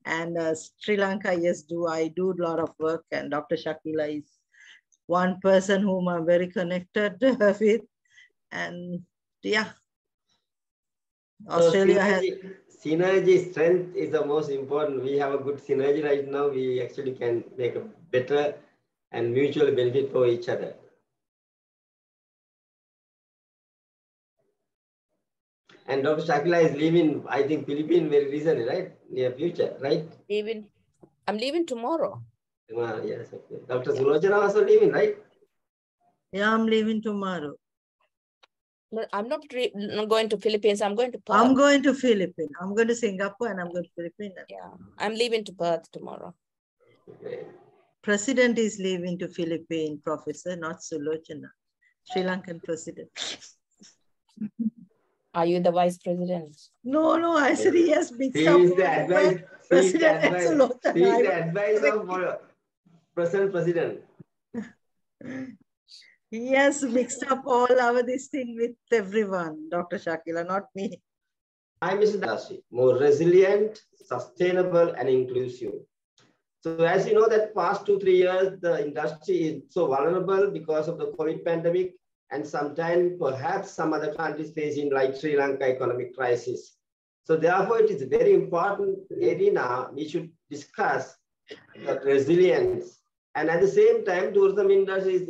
And Sri Lanka, yes, I do a lot of work, and Dr. Shakila is one person whom I'm very connected with. And yeah, Australia has... Synergy strength is the most important. We have a good synergy right now. We actually can make a better and mutual benefit for each other. And Dr. Shakila is leaving, I think, Philippines very recently, right? Near future, right? I'm leaving tomorrow. Yes, okay. Dr. Sulochana also leaving, right? Yeah, I'm leaving tomorrow. No, I'm not going to Philippines. I'm going to Perth. I'm going to Philippines. I'm going to Singapore and I'm going to Philippines. Yeah, I'm leaving to Perth tomorrow. Okay. President is leaving to Philippines, Professor, not Sulochana. Sri Lankan president. Are you the vice president? No, I said he has mixed He up. is the advice. He is the advice of present president. He has mixed up all our this thing with everyone, Dr. Shakila, not me. I miss the industry, more resilient, sustainable, and inclusive. So as you know that past 2-3 years, the industry is so vulnerable because of the COVID pandemic, and sometimes perhaps some other countries facing like Sri Lanka economic crisis. So therefore, it is a very important arena we should discuss the resilience. And at the same time, tourism industry is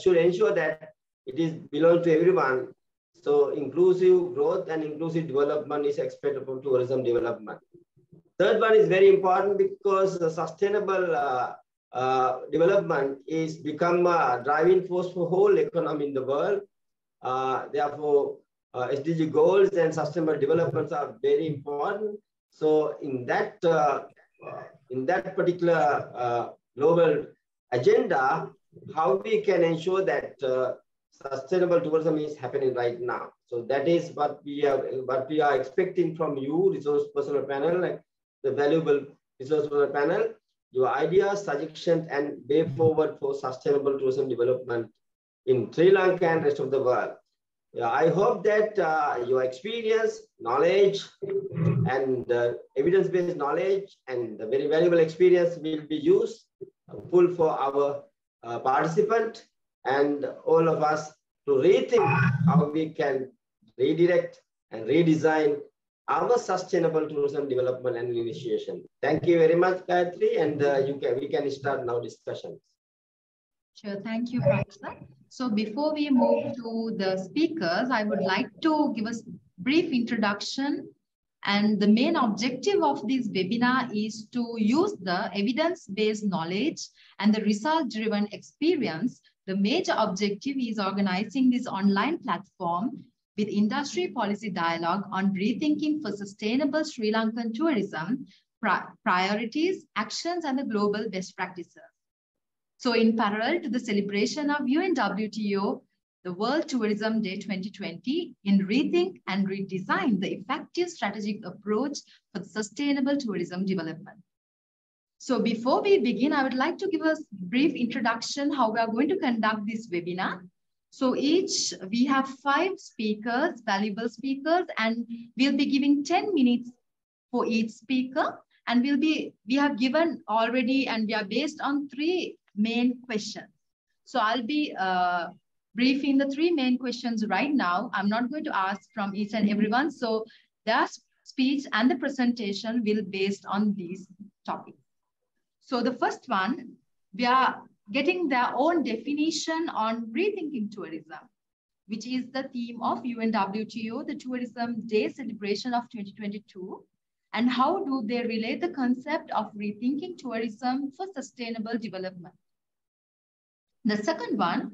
should ensure that it is belong to everyone. So inclusive growth and inclusive development is expected from tourism development. Third one is very important because the sustainable development is become a driving force for whole economy in the world. Therefore, SDG goals and sustainable developments are very important. So in that particular global agenda, how we can ensure that sustainable tourism is happening right now. So that is what we are expecting from you, resource personnel panel, like the valuable resource personnel panel, your ideas, suggestions, and way forward for sustainable tourism development in Sri Lanka and rest of the world. I hope that your experience, knowledge, and evidence-based knowledge and the very valuable experience will be used full for our participant and all of us to rethink how we can redirect and redesign our sustainable tourism development and initiation. Thank you very much, Gayatri, and we can start now discussions. Sure, thank you, Professor. So before we move to the speakers, I would like to give a brief introduction. And the main objective of this webinar is to use the evidence-based knowledge and the result-driven experience. The major objective is organizing this online platform with industry policy dialogue on rethinking for sustainable Sri Lankan tourism, priorities, actions, and the global best practices. So in parallel to the celebration of UNWTO, the World Tourism Day 2020, in Rethink and Redesign the effective strategic approach for sustainable tourism development. So before we begin, I would like to give a brief introduction how we are going to conduct this webinar. So we have 5 speakers, valuable speakers, and we'll be giving 10 minutes for each speaker. And we have given already, and we are based on 3 main questions. So I'll be briefing the 3 main questions right now. I'm not going to ask from each and everyone. So their speech and the presentation will be based on these topics. So the first one, we are getting their own definition on rethinking tourism, which is the theme of UNWTO, the Tourism Day celebration of 2022. And how do they relate the concept of rethinking tourism for sustainable development? The second one,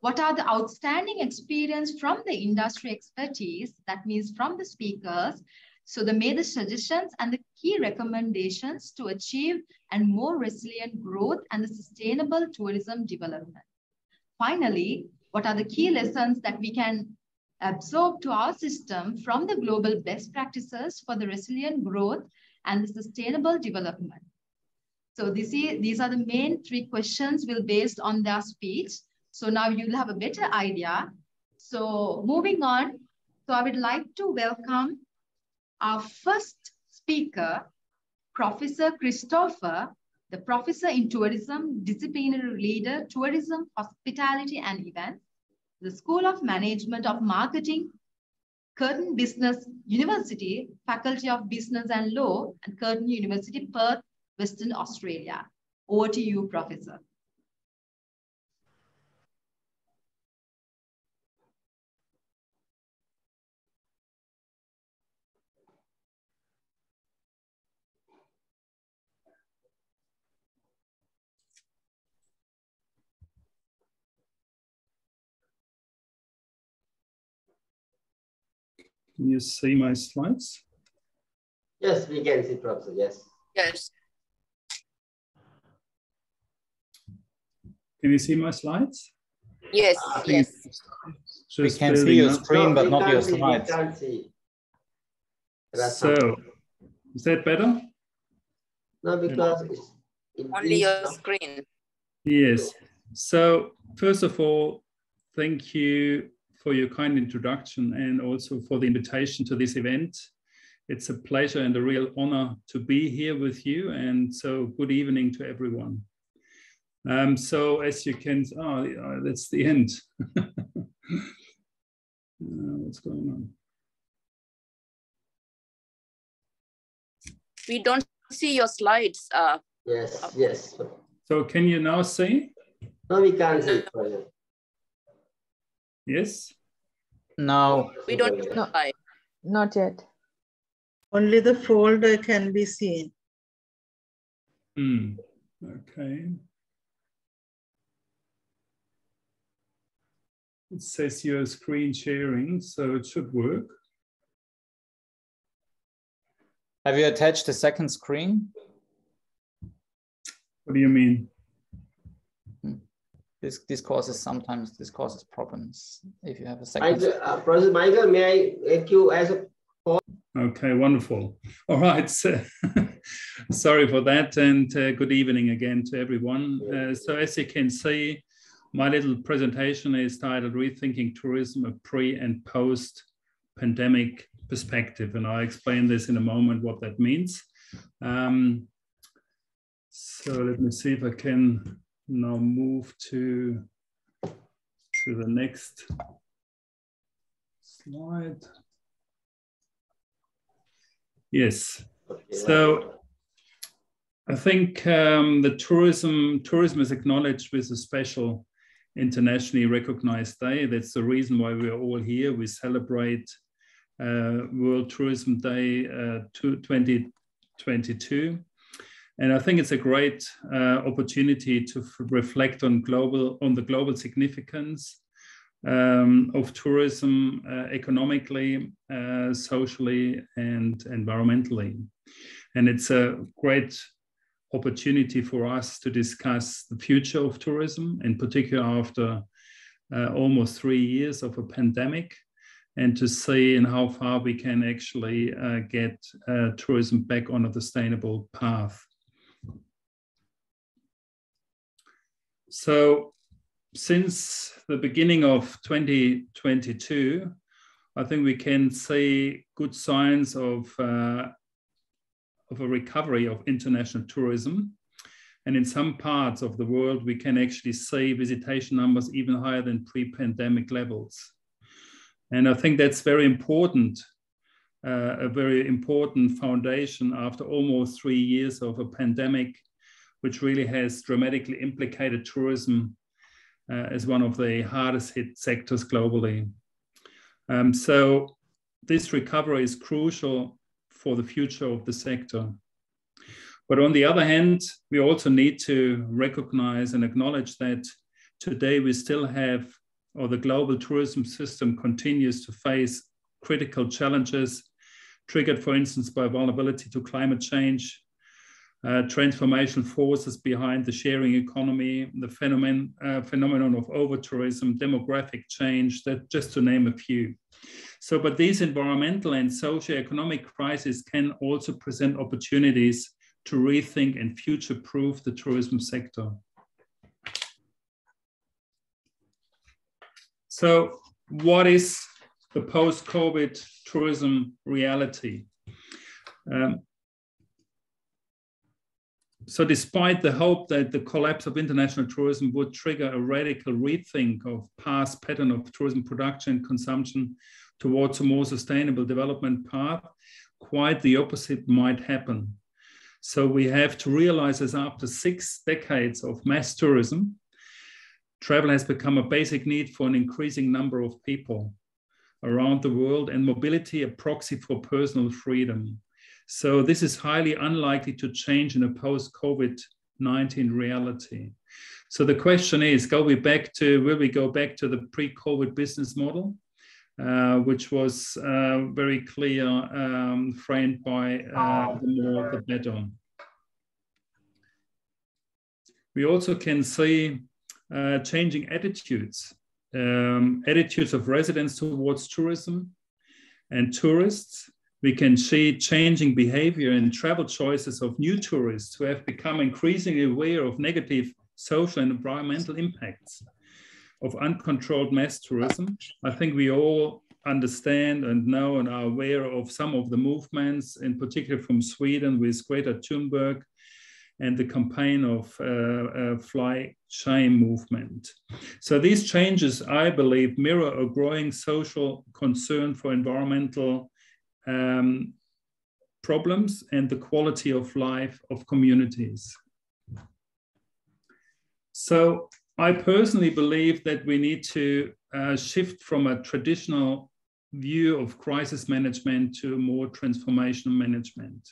what are the outstanding experience from the industry expertise, that means from the speakers, so the major suggestions and the key recommendations to achieve and more resilient growth and the sustainable tourism development. Finally, what are the key lessons that we can absorb to our system from the global best practices for the resilient growth and the sustainable development? So these are the main 3 questions will based on their speech. So now you'll have a better idea. So moving on, so I would like to welcome our first speaker, Professor Christopher, the Professor in Tourism, Disciplinary Leader, Tourism, Hospitality and Events, the School of Management of Marketing, Curtin Business University, Faculty of Business and Law, and Curtin University, Perth, Western Australia. Over to you, Professor. Can you see my slides? Yes, we can see, Professor. Yes. Yes. Can you see my slides? Yes. Yes. Just we can see your screen, but not your slides. We can't see. So, is that better? No, because Only your screen. Yes. So, first of all, thank you for your kind introduction and also for the invitation to this event. It's a pleasure and a real honor to be here with you. And so, good evening to everyone. So, as you can, that's the end. What's going on? We don't see your slides. Yes, yes. So, can you now see? No, we can't see. Yes? No. We don't see the slide. Not yet. Only the folder can be seen. Okay. It says you're screen sharing, so it should work. Have you attached a second screen? What do you mean? This causes problems if you have a second. Professor Michael, may I ask you as a Okay, wonderful. All right, so, sorry for that, and good evening again to everyone. So as you can see, my little presentation is titled Rethinking Tourism, a Pre- and Post-Pandemic Perspective, and I'll explain this in a moment what that means. So let me see if I can now move to the next slide. Yes, so I think the tourism is acknowledged with a special internationally recognized day. That's the reason why we are all here. We celebrate World Tourism Day 2022. And I think it's a great opportunity to reflect on the global significance of tourism economically, socially, and environmentally. And it's a great opportunity for us to discuss the future of tourism, in particular after almost 3 years of a pandemic, and to see in how far we can actually get tourism back on a sustainable path. So since the beginning of 2022, I think we can see good signs of a recovery of international tourism. And in some parts of the world, we can actually see visitation numbers even higher than pre-pandemic levels. And I think that's very important, a very important foundation after almost 3 years of a pandemic, which really has dramatically implicated tourism as one of the hardest hit sectors globally. So this recovery is crucial for the future of the sector. But on the other hand, we also need to recognize and acknowledge that today we still have, or the global tourism system continues to face critical challenges triggered, for instance, by vulnerability to climate change, transformational forces behind the sharing economy, the phenomenon of over-tourism, demographic change, that just to name a few. So, but these environmental and socio-economic crises can also present opportunities to rethink and future-proof the tourism sector. So, what is the post-COVID tourism reality? So despite the hope that the collapse of international tourism would trigger a radical rethink of past pattern of tourism production and consumption towards a more sustainable development path, quite the opposite might happen. So we have to realize that after 6 decades of mass tourism, travel has become a basic need for an increasing number of people around the world, and mobility a proxy for personal freedom. So this is highly unlikely to change in a post-COVID-19 reality. So the question is, will we go back to the pre-COVID business model, which was very clear, framed by the more the better. We also can see changing attitudes of residents towards tourism and tourists. We can see changing behavior and travel choices of new tourists who have become increasingly aware of negative social and environmental impacts of uncontrolled mass tourism. I think we all understand and know and are aware of some of the movements, in particular from Sweden with Greta Thunberg and the campaign of fly shame movement. So these changes, I believe, mirror a growing social concern for environmental problems and the quality of life of communities. So I personally believe that we need to shift from a traditional view of crisis management to more transformational management.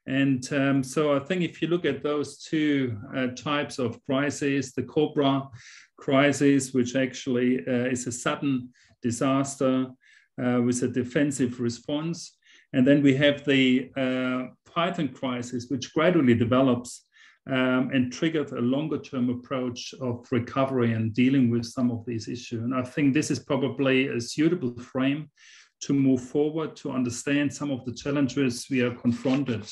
And so I think if you look at those 2 types of crises, the Cobra crisis, which actually is a sudden disaster with a defensive response. And then we have the Python crisis, which gradually develops and triggered a longer term approach of recovery and dealing with some of these issues. And I think this is probably a suitable frame to move forward, to understand some of the challenges we are confronted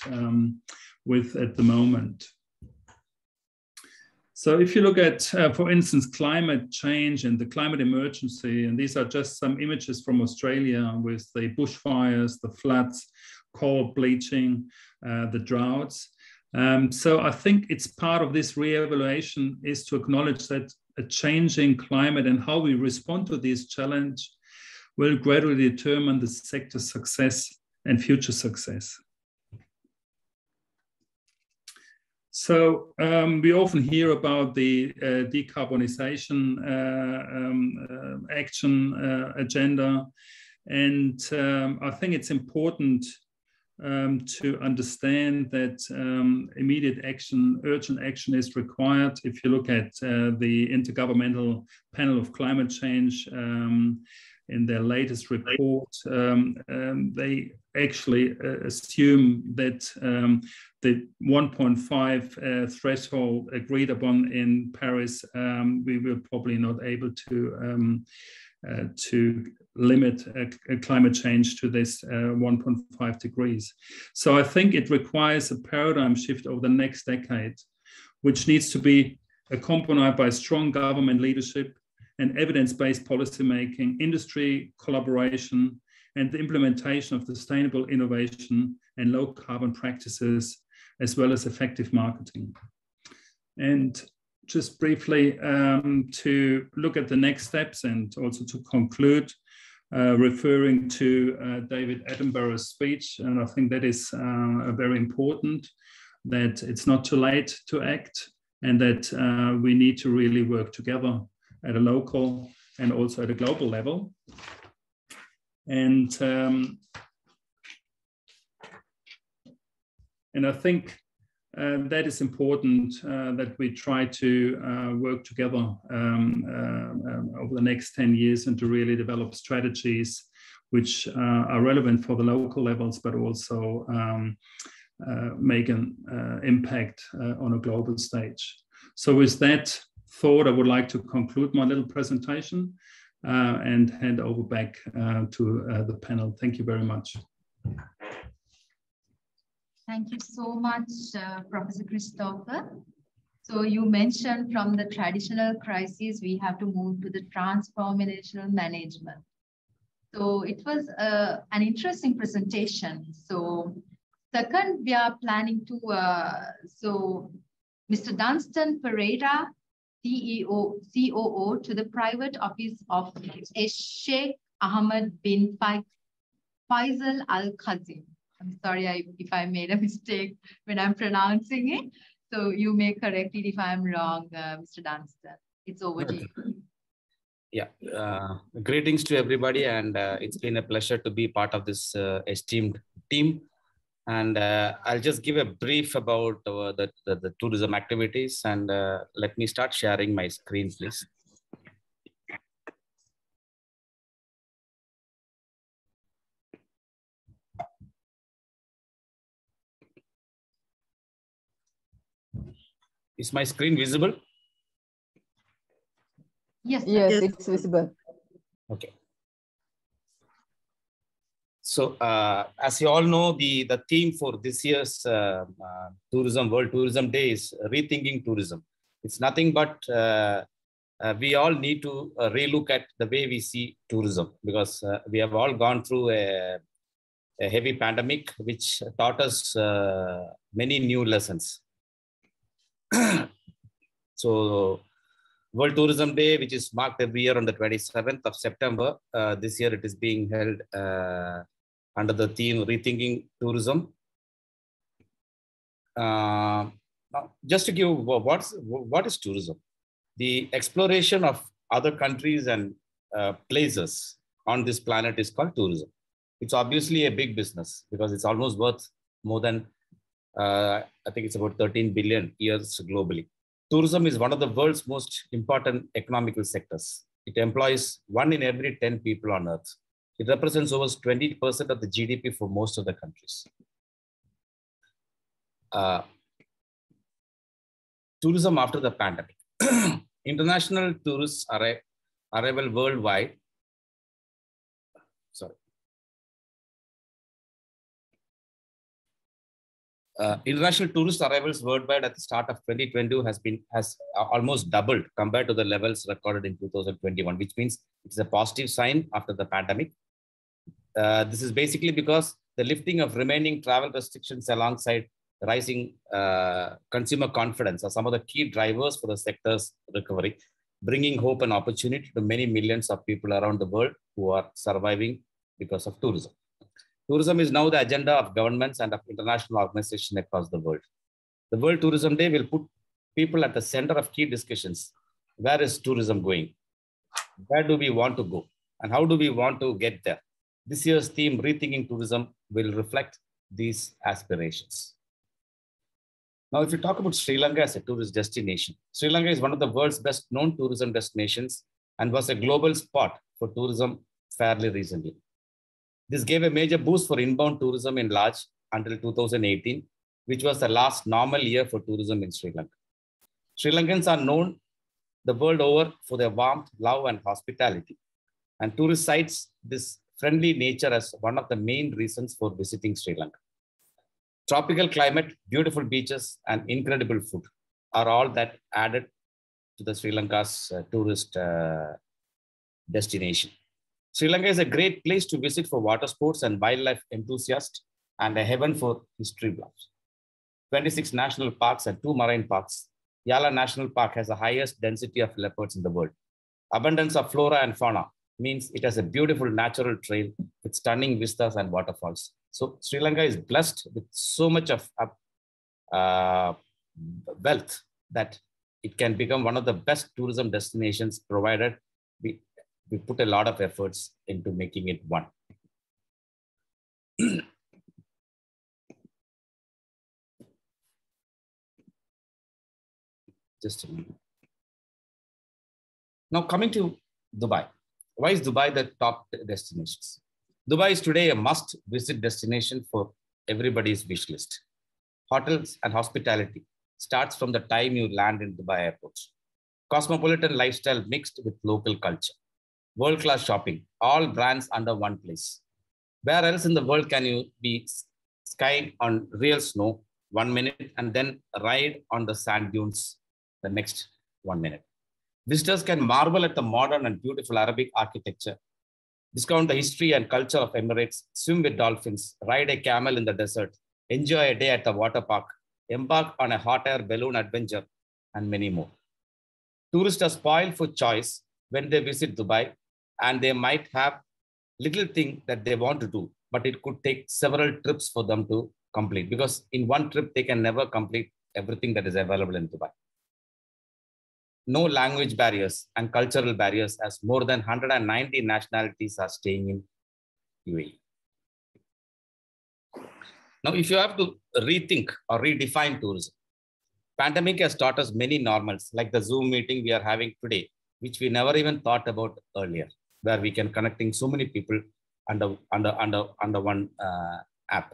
with at the moment. So if you look at, for instance, climate change and the climate emergency, and these are just some images from Australia with the bushfires, the floods, coral bleaching, the droughts. So I think it's part of this re-evaluation is to acknowledge that a changing climate and how we respond to this challenge will gradually determine the sector's success and future success. So we often hear about the decarbonization action agenda, and I think it's important to understand that immediate action, urgent action is required. If you look at the Intergovernmental Panel of Climate Change, in their latest report, they actually assume that the 1.5 threshold agreed upon in Paris, we will probably not able to limit climate change to this 1.5 degrees. So I think it requires a paradigm shift over the next decade, which needs to be accompanied by strong government leadership and evidence-based policymaking, industry collaboration, and the implementation of sustainable innovation and low carbon practices, as well as effective marketing. And just briefly to look at the next steps and also to conclude, referring to David Attenborough's speech, and I think that is very important, that it's not too late to act, and that we need to really work together at a local and also at a global level. And I think that is important that we try to work together over the next 10 years and to really develop strategies which are relevant for the local levels, but also make an impact on a global stage. So with that thought, I would like to conclude my little presentation and hand over back to the panel. Thank you very much. Thank you so much, Professor Christopher. So you mentioned from the traditional crisis, we have to move to the transformational management. So it was an interesting presentation. So Second, we are planning to, Mr. Dunstan Pereira, CEO, COO to the private office of Sheikh Ahmed bin Faisal Al Khazim. I'm sorry if I made a mistake when I'm pronouncing it. So you may correct it if I'm wrong, Mr. Dunstan. It's over to you. Yeah, greetings to everybody, and it's been a pleasure to be part of this esteemed team. And I'll just give a brief about the tourism activities, and let me start sharing my screen, please. Is my screen visible? Yes, yes, it's visible. Okay. So as you all know, the theme for this year's World Tourism Day is rethinking tourism. It's nothing but we all need to relook at the way we see tourism, because we have all gone through a heavy pandemic, which taught us many new lessons. So World Tourism Day, which is marked every year on the 27th of September. This year it is being held under the theme Rethinking Tourism. Now, just to give what is tourism? The exploration of other countries and places on this planet is called tourism. It's obviously a big business because it's almost worth more than, I think it's about 13 billion years globally. Tourism is one of the world's most important economical sectors. It employs 1 in every 10 people on Earth. It represents over 20% of the GDP for most of the countries. Tourism after the pandemic. International tourists arrival worldwide. Sorry. International tourist arrivals worldwide at the start of 2022 has almost doubled compared to the levels recorded in 2021, which means it's a positive sign after the pandemic. This is basically because the lifting of remaining travel restrictions alongside rising consumer confidence are some of the key drivers for the sector's recovery, bringing hope and opportunity to many millions of people around the world who are surviving because of tourism. Tourism is now the agenda of governments and of international organizations across the world. The World Tourism Day will put people at the center of key discussions. Where is tourism going? Where do we want to go? And how do we want to get there? This year's theme, Rethinking Tourism, will reflect these aspirations. Now, if you talk about Sri Lanka as a tourist destination, Sri Lanka is one of the world's best known tourism destinations and was a global spot for tourism fairly recently. This gave a major boost for inbound tourism in large until 2018, which was the last normal year for tourism in Sri Lanka. Sri Lankans are known the world over for their warmth, love, and hospitality. And tourists cite this friendly nature as one of the main reasons for visiting Sri Lanka. Tropical climate, beautiful beaches, and incredible food are all that added to the Sri Lanka's tourist destination. Sri Lanka is a great place to visit for water sports and wildlife enthusiasts and a heaven for history buffs. 26 national parks and 2 marine parks. Yala National Park has the highest density of leopards in the world. Abundance of flora and fauna means it has a beautiful natural trail with stunning vistas and waterfalls. So Sri Lanka is blessed with so much of wealth that it can become one of the best tourism destinations, provided we put a lot of efforts into making it one. Just a minute. Now coming to Dubai. Why is Dubai the top destinations? Dubai is today a must-visit destination for everybody's wish list. Hotels and hospitality starts from the time you land in Dubai airport. Cosmopolitan lifestyle mixed with local culture. World-class shopping, all brands under one place. Where else in the world can you be skiing on real snow 1 minute and then ride on the sand dunes the next 1 minute? Visitors can marvel at the modern and beautiful Arabic architecture, discover the history and culture of Emirates, swim with dolphins, ride a camel in the desert, enjoy a day at the water park, embark on a hot air balloon adventure, and many more. Tourists are spoiled for choice when they visit Dubai, and they might have little thing that they want to do, but it could take several trips for them to complete, because in one trip, they can never complete everything that is available in Dubai. No language barriers and cultural barriers, as more than 190 nationalities are staying in UAE. Now, if you have to rethink or redefine tourism, pandemic has taught us many normals, like the Zoom meeting we are having today, which we never even thought about earlier, where we can connecting so many people under one app.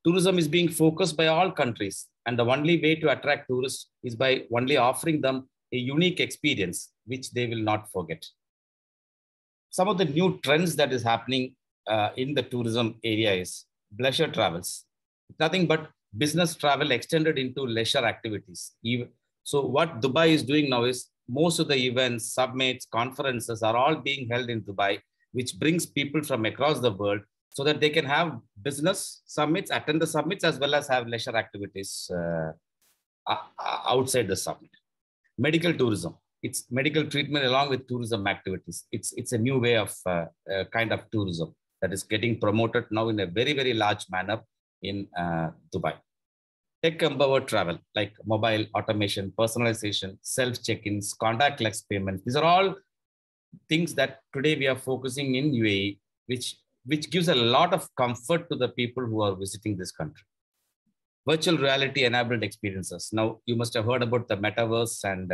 Tourism is being focused by all countries, and the only way to attract tourists is by only offering them a unique experience, which they will not forget. Some of the new trends that is happening in the tourism area is leisure travels. Nothing but business travel extended into leisure activities. So what Dubai is doing now is most of the events, summits, conferences are all being held in Dubai, which brings people from across the world so that they can have business summits, attend the summits, as well as have leisure activities outside the summit. Medical tourism. It's medical treatment along with tourism activities. It's a new way of kind of tourism that is getting promoted now in a very, very large manner in Dubai. Tech-empowered travel, like mobile automation, personalization, self-check-ins, contactless payments. These are all things that today we are focusing in UAE, which gives a lot of comfort to the people who are visiting this country. Virtual reality enabled experiences. Now, you must have heard about the metaverse, and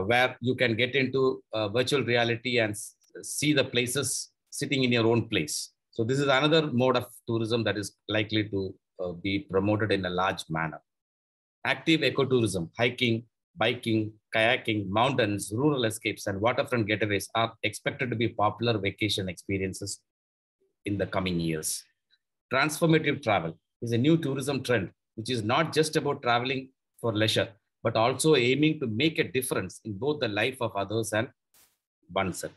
where you can get into virtual reality and see the places sitting in your own place. So this is another mode of tourism that is likely to be promoted in a large manner. Active ecotourism, hiking, biking, kayaking, mountains, rural escapes, and waterfront getaways are expected to be popular vacation experiences in the coming years. Transformative travel is a new tourism trend, which is not just about traveling for leisure, but also aiming to make a difference in both the life of others and oneself.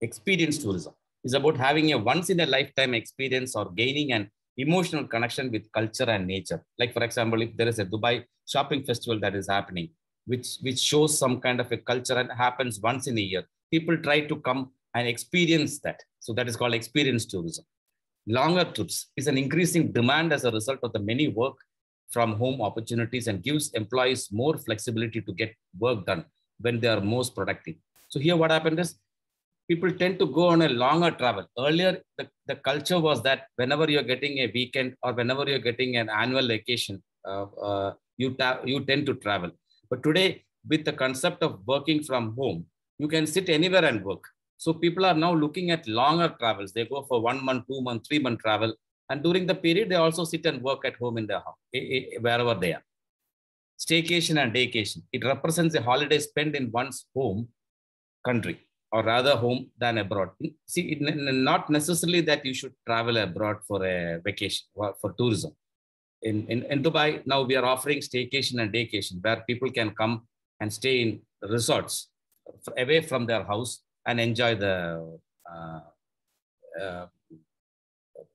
Experience tourism is about having a once-in-a-lifetime experience or gaining an emotional connection with culture and nature. Like, for example, if there is a Dubai shopping festival that is happening, which shows some kind of a culture and happens once in a year, people try to come and experience that. So that is called experience tourism. Longer trips is an increasing demand as a result of the many work from home opportunities, and gives employees more flexibility to get work done when they are most productive. So here what happened is, people tend to go on a longer travel. Earlier, the culture was that whenever you're getting a weekend or whenever you're getting an annual vacation, you tend to travel. But today, with the concept of working from home, you can sit anywhere and work. So people are now looking at longer travels. They go for 1 month, 2 month, 3 month travel. And during the period, they also sit and work at home in their house, wherever they are. Staycation and daycation. It represents a holiday spent in one's home country, or rather home than abroad. See, not necessarily that you should travel abroad for a vacation, for tourism. In Dubai, now we are offering staycation and daycation, where people can come and stay in resorts away from their house and enjoy the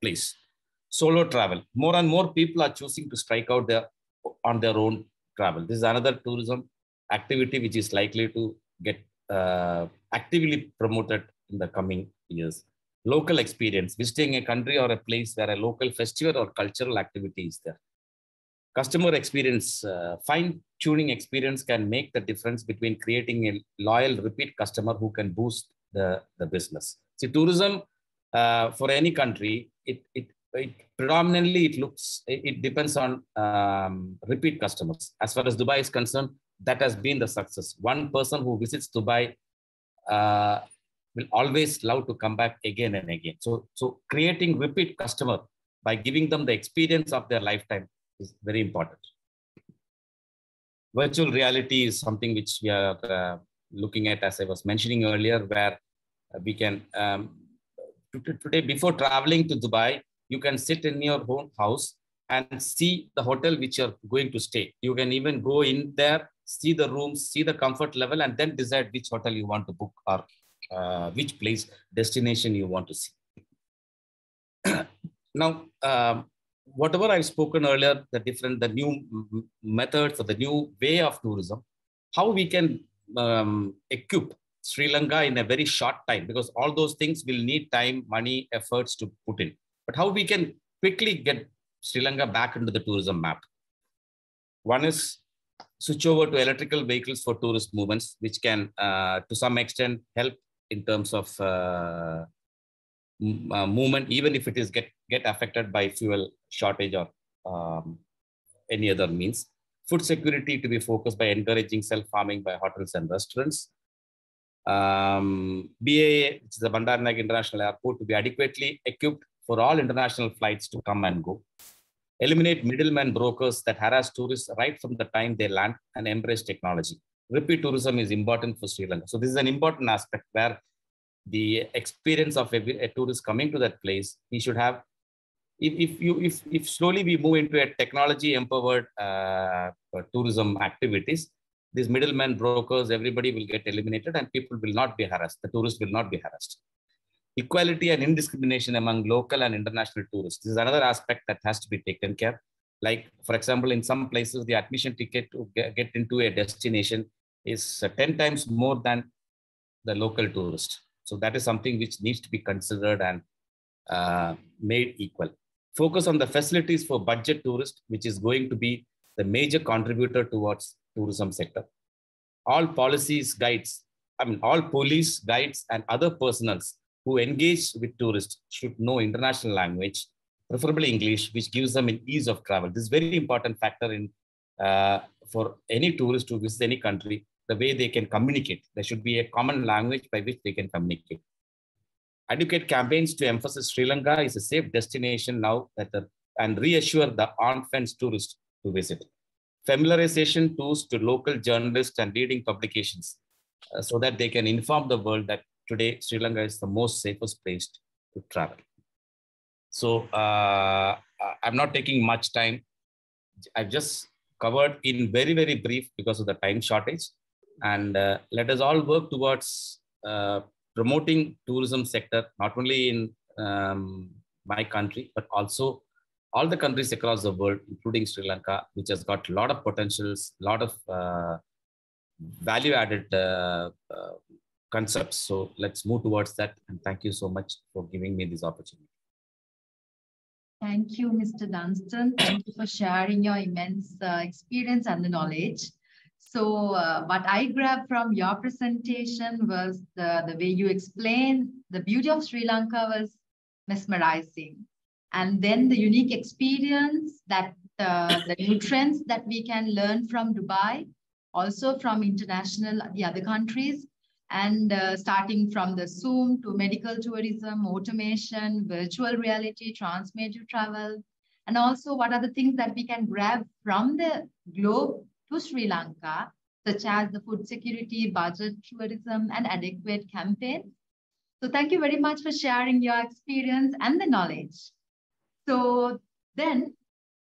place. Solo travel. More and more people are choosing to strike out on their own travel. This is another tourism activity which is likely to get actively promoted in the coming years. Local experience, visiting a country or a place where a local festival or cultural activity is there. Customer experience, fine-tuning experience can make the difference between creating a loyal repeat customer who can boost the business. See, tourism for any country, it predominantly it depends on repeat customers. As far as Dubai is concerned, that has been the success. One person who visits Dubai will always love to come back again and again. So creating repeat customer by giving them the experience of their lifetime is very important. Virtual reality is something which we are looking at, as I was mentioning earlier, where we can, today before traveling to Dubai, you can sit in your own house and see the hotel which you're going to stay. You can even go in there, see the rooms, see the comfort level, and then decide which hotel you want to book or which place, destination you want to see. Now, whatever I've spoken earlier, the new methods or the new way of tourism, how we can equip Sri Lanka in a very short time, because all those things will need time, money, efforts to put in. But how we can quickly get Sri Lanka back into the tourism map. One is switch over to electrical vehicles for tourist movements, which can, to some extent, help in terms of movement, even if it is get affected by fuel shortage or any other means. Food security to be focused by encouraging self-farming by hotels and restaurants. BAA, which is the Bandaranaike International Airport, to be adequately equipped for all international flights to come and go. Eliminate middlemen brokers that harass tourists right from the time they land, and embrace technology. Repeat tourism is important for Sri Lanka. So this is an important aspect where the experience of a tourist coming to that place, he should have, if slowly we move into a technology empowered tourism activities, these middlemen brokers, everybody will get eliminated and people will not be harassed. The tourists will not be harassed. Equality and indiscrimination among local and international tourists. This is another aspect that has to be taken care. Like, for example, in some places, the admission ticket to get into a destination is 10 times more than the local tourist. So that is something which needs to be considered and made equal. Focus on the facilities for budget tourists, which is going to be the major contributor towards tourism sector. All policies, guides, all police, guides, and other personals who engage with tourists should know international language, preferably English, which gives them an ease of travel. This is a very important factor in for any tourist to visit any country, the way they can communicate. There should be a common language by which they can communicate. Educate campaigns to emphasize Sri Lanka is a safe destination now and reassure the on-fence tourists to visit. Familiarization tools to local journalists and leading publications so that they can inform the world that today Sri Lanka is the most safest place to travel. So I'm not taking much time. I've just covered in very, very brief because of the time shortage. And let us all work towards promoting tourism sector, not only in my country, but also all the countries across the world, including Sri Lanka, which has got a lot of potentials, a lot of value-added concepts. So let's move towards that. And thank you so much for giving me this opportunity. Thank you, Mr. Dunstan. Thank you for sharing your immense experience and the knowledge. So what I grabbed from your presentation was the way you explained the beauty of Sri Lanka was mesmerizing. And then the unique experience that the new trends that we can learn from Dubai, also from the other countries, and starting from the Zoom to medical tourism, automation, virtual reality, transmedia travel, and also what are the things that we can grab from the globe to Sri Lanka, such as the food security, budget tourism, and adequate campaigns. So thank you very much for sharing your experience and the knowledge. So then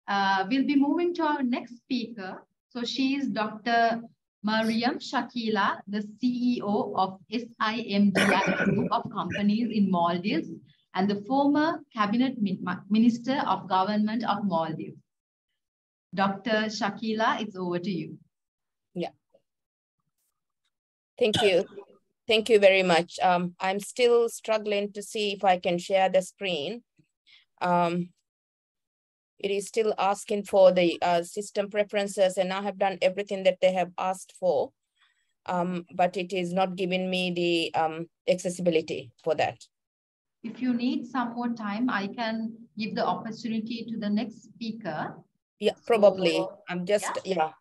we'll be moving to our next speaker. So she is Dr. Mariam Shakila, the CEO of SIMDI Group of Companies in Maldives and the former Cabinet Minister of Government of Maldives. Dr. Shakila, it's over to you. Yeah. Thank you. Thank you very much. I'm still struggling to see if I can share the screen. It is still asking for the system preferences, and I have done everything that they have asked for, but it is not giving me the accessibility for that. If you need some more time, I can give the opportunity to the next speaker. Yeah, probably. So, I'm just, yeah.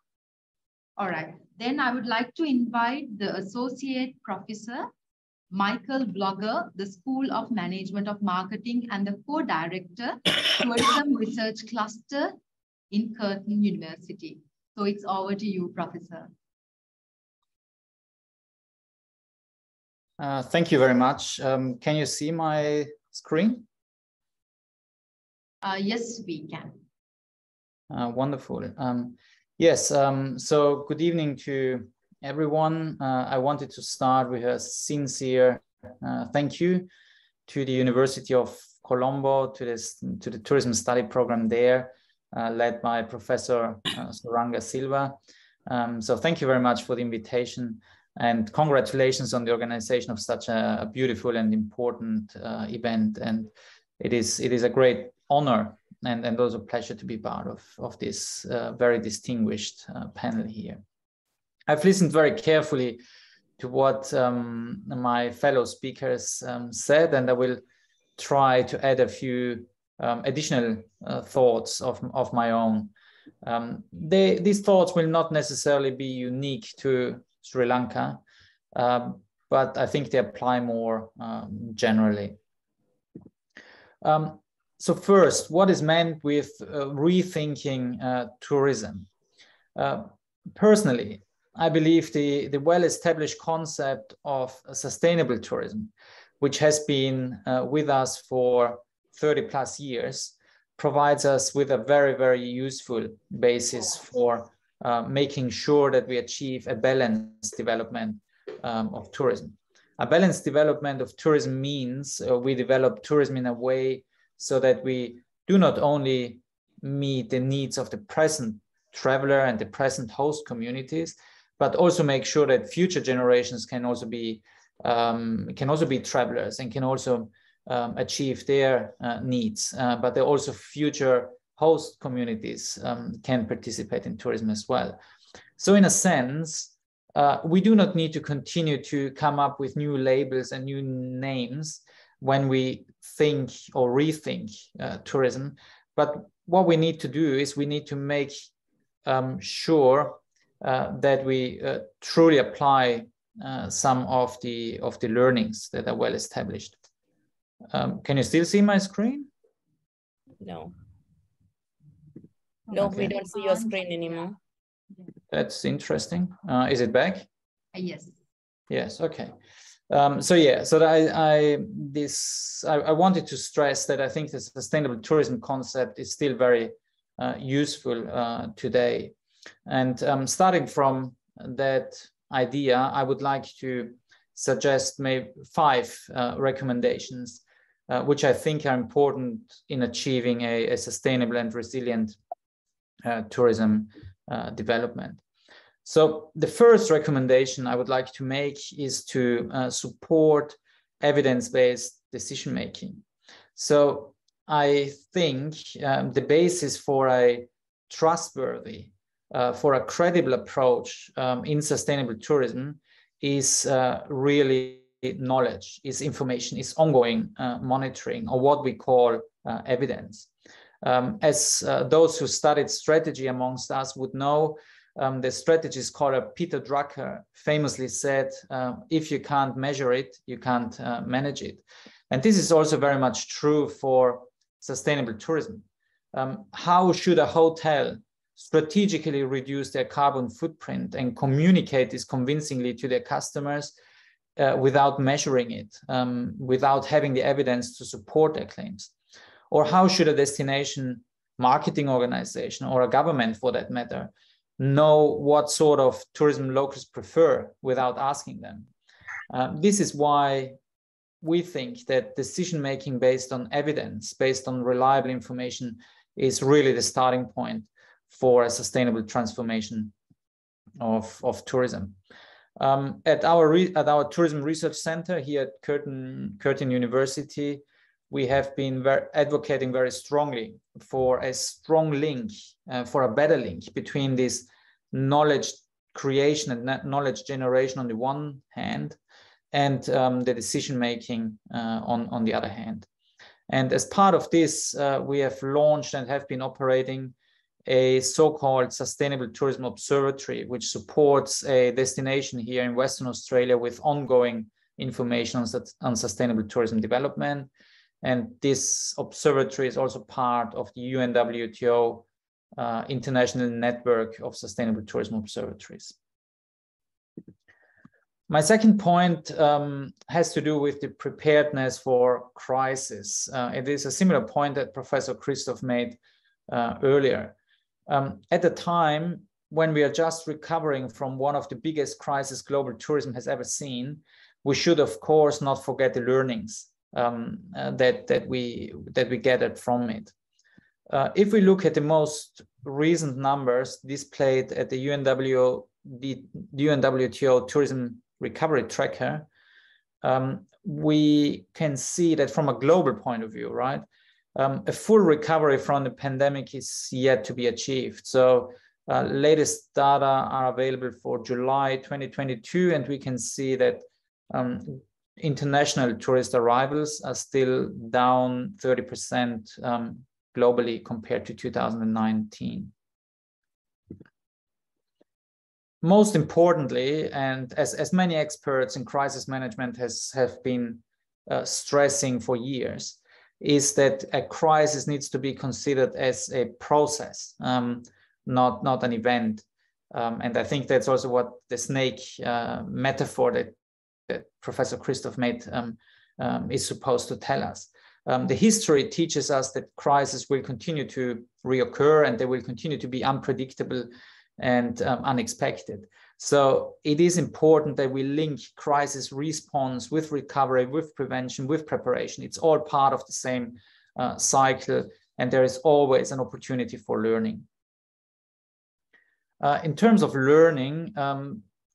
All right. Then I would like to invite the Associate Professor, Michael Blogger, the School of Management of Marketing and the Co-Director, Tourism Research Cluster in Curtin University. So it's over to you, Professor. Thank you very much. Can you see my screen? Yes, we can. Wonderful. Yes, so good evening to everyone. I wanted to start with a sincere thank you to the University of Colombo to the tourism study program there, led by Professor Soranga Silva. So thank you very much for the invitation, and congratulations on the organization of such a beautiful and important event. And it is a great honor and also a pleasure to be part of this very distinguished panel here. I've listened very carefully to what my fellow speakers said, and I will try to add a few additional thoughts of my own. These thoughts will not necessarily be unique to Sri Lanka, but I think they apply more generally. So first, what is meant with rethinking tourism? Personally, I believe the well-established concept of sustainable tourism, which has been with us for 30 plus years, provides us with a very, very useful basis for making sure that we achieve a balanced development of tourism. A balanced development of tourism means we develop tourism in a way so that we do not only meet the needs of the present traveler and the present host communities, but also make sure that future generations can also be travelers and can also achieve their needs. But there also future host communities can participate in tourism as well. So in a sense, we do not need to continue to come up with new labels and new names when we think or rethink tourism. But what we need to do is we need to make sure that we truly apply some of the learnings that are well established. Can you still see my screen? No. No, Okay. we don't see your screen anymore. That's interesting. Is it back? Yes. Yes. Okay. So yeah. So I wanted to stress that I think the sustainable tourism concept is still very useful today. And starting from that idea, I would like to suggest maybe 5 recommendations, which I think are important in achieving a sustainable and resilient tourism development. So the first recommendation I would like to make is to support evidence-based decision-making. So I think the basis for a trustworthy, for a credible approach in sustainable tourism is really knowledge, is information, is ongoing monitoring, or what we call evidence. As those who studied strategy amongst us would know, the strategy scholar Peter Drucker famously said, if you can't measure it, you can't manage it. And this is also very much true for sustainable tourism. How should a hotel strategically reduce their carbon footprint and communicate this convincingly to their customers without measuring it, without having the evidence to support their claims? Or how should a destination marketing organization, or a government for that matter, know what sort of tourism locals prefer without asking them? This is why we think that decision-making based on evidence, based on reliable information, is really the starting point for a sustainable transformation of tourism. At our tourism research center here at Curtin University, we have been advocating very strongly for a strong link, for a better link between this knowledge creation and knowledge generation on the one hand, and the decision-making on the other hand. And as part of this, we have launched and have been operating a so-called Sustainable Tourism Observatory, which supports a destination here in Western Australia with ongoing information on sustainable tourism development. And this observatory is also part of the UNWTO International Network of Sustainable Tourism Observatories. My second point has to do with the preparedness for crisis. It is a similar point that Professor Christoph made earlier. At the time when we are just recovering from one of the biggest crises global tourism has ever seen, we should, of course, not forget the learnings that we gathered from it. If we look at the most recent numbers displayed at the UNWTO Tourism Recovery Tracker, we can see that from a global point of view, right, a full recovery from the pandemic is yet to be achieved. So latest data are available for July 2022, and we can see that international tourist arrivals are still down 30% globally compared to 2019. Most importantly, and as many experts in crisis management have been stressing for years, is that a crisis needs to be considered as a process, not an event. And I think that's also what the snake metaphor that Professor Christoph made is supposed to tell us. The history teaches us that crises will continue to reoccur, and they will continue to be unpredictable and unexpected. So it is important that we link crisis response with recovery, with prevention, with preparation. It's all part of the same cycle, and there is always an opportunity for learning. In terms of learning,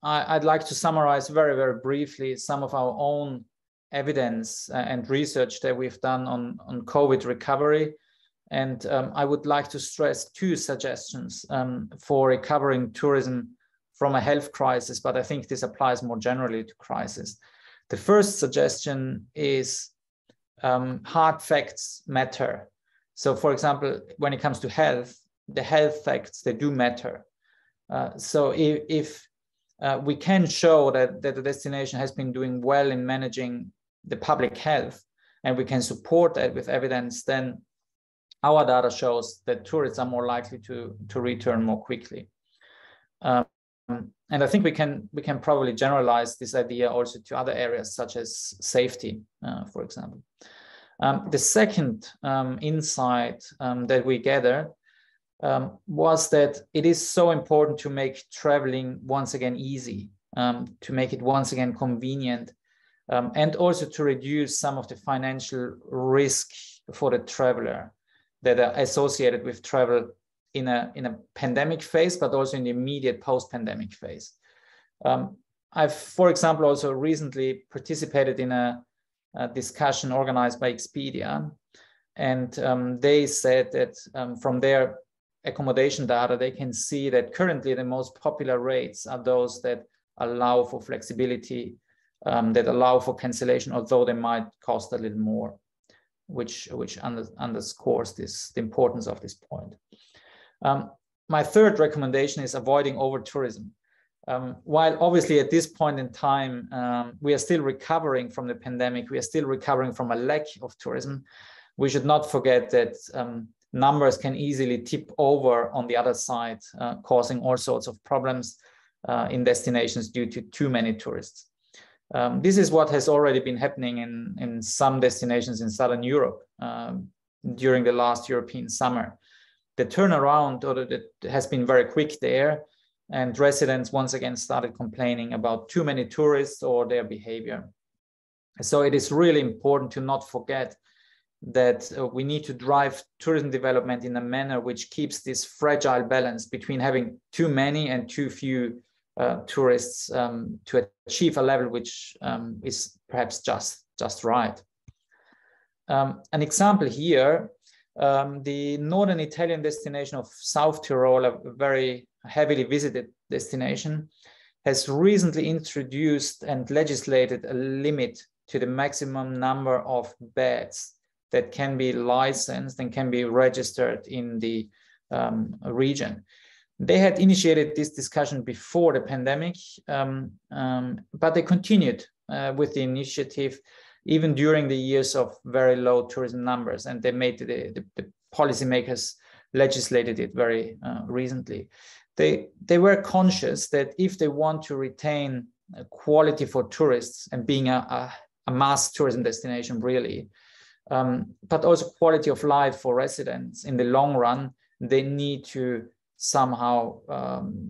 I'd like to summarize very, very briefly some of our own evidence and research that we've done on COVID recovery. And I would like to stress two suggestions for recovering tourism from a health crisis, but I think this applies more generally to crisis. The first suggestion is hard facts matter. So for example, when it comes to health, the health facts, they do matter. So if we can show that the destination has been doing well in managing the public health, and we can support that with evidence, then our data shows that tourists are more likely to return more quickly. And I think we can probably generalize this idea also to other areas such as safety, for example. The second insight that we gathered was that it is so important to make traveling once again easy, to make it once again convenient, and also to reduce some of the financial risk for the traveler that are associated with travel in a pandemic phase, but also in the immediate post-pandemic phase. I've, for example, also recently participated in a discussion organized by Expedia, and they said that from their accommodation data, they can see that currently the most popular rates are those that allow for flexibility, that allow for cancellation, although they might cost a little more, which underscores the importance of this point. My third recommendation is avoiding over-tourism. While obviously at this point in time, we are still recovering from the pandemic, we are still recovering from a lack of tourism, we should not forget that numbers can easily tip over on the other side, causing all sorts of problems in destinations due to too many tourists. This is what has already been happening in some destinations in Southern Europe during the last European summer. The turnaround has been very quick there, and residents once again started complaining about too many tourists or their behavior. So it is really important to not forget that we need to drive tourism development in a manner which keeps this fragile balance between having too many and too few tourists to achieve a level which is perhaps just right. An example here, the northern Italian destination of South Tyrol, a very heavily visited destination, has recently introduced and legislated a limit to the maximum number of beds that can be licensed and can be registered in the region. They had initiated this discussion before the pandemic, but they continued with the initiative even during the years of very low tourism numbers, and they made the policymakers legislated it very recently. They were conscious that if they want to retain quality for tourists and being a mass tourism destination really, but also quality of life for residents in the long run, they need to somehow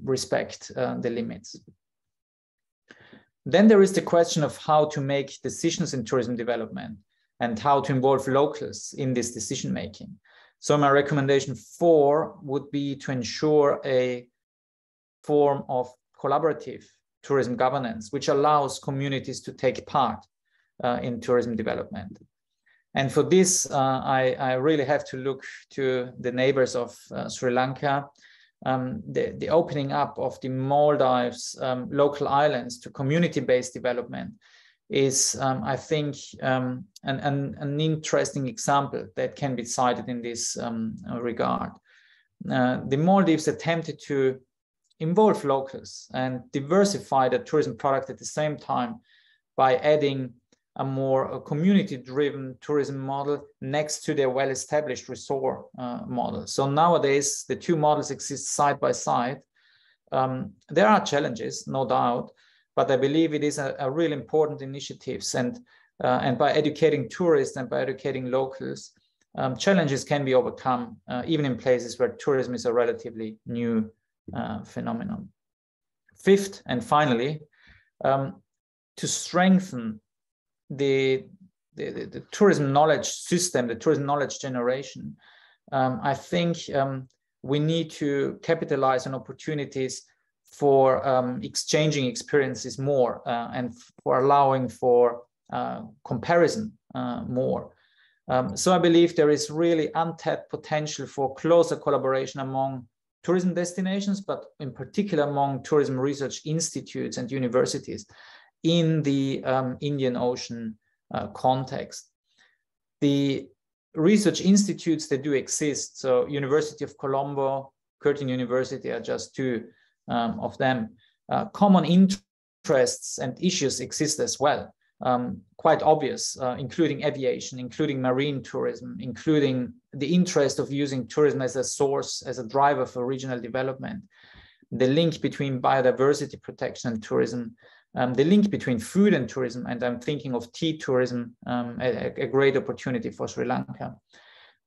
respect the limits. Then there is the question of how to make decisions in tourism development. and how to involve locals in this decision making. So my recommendation 4 would be to ensure a form of collaborative tourism governance, which allows communities to take part in tourism development. And for this, I really have to look to the neighbors of Sri Lanka. The opening up of the Maldives local islands to community-based development is, I think, an interesting example that can be cited in this regard. The Maldives attempted to involve locals and diversify the tourism product at the same time by adding a more community-driven tourism model next to their well-established resort model. So nowadays, the two models exist side by side. There are challenges, no doubt, but I believe it is a really important initiative. And by educating tourists and by educating locals, challenges can be overcome, even in places where tourism is a relatively new phenomenon. Fifth, and finally, to strengthen the tourism knowledge system, the tourism knowledge generation, I think we need to capitalize on opportunities for exchanging experiences more and for allowing for comparison more. So I believe there is really untapped potential for closer collaboration among tourism destinations, but in particular among tourism research institutes and universities in the Indian Ocean context. The research institutes that do exist, so University of Colombo, Curtin University are just two of them. Common interests and issues exist as well, quite obvious, including aviation, including marine tourism, including the interest of using tourism as a source, as a driver for regional development, the link between biodiversity protection and tourism, the link between food and tourism, and I'm thinking of tea tourism, a great opportunity for Sri Lanka.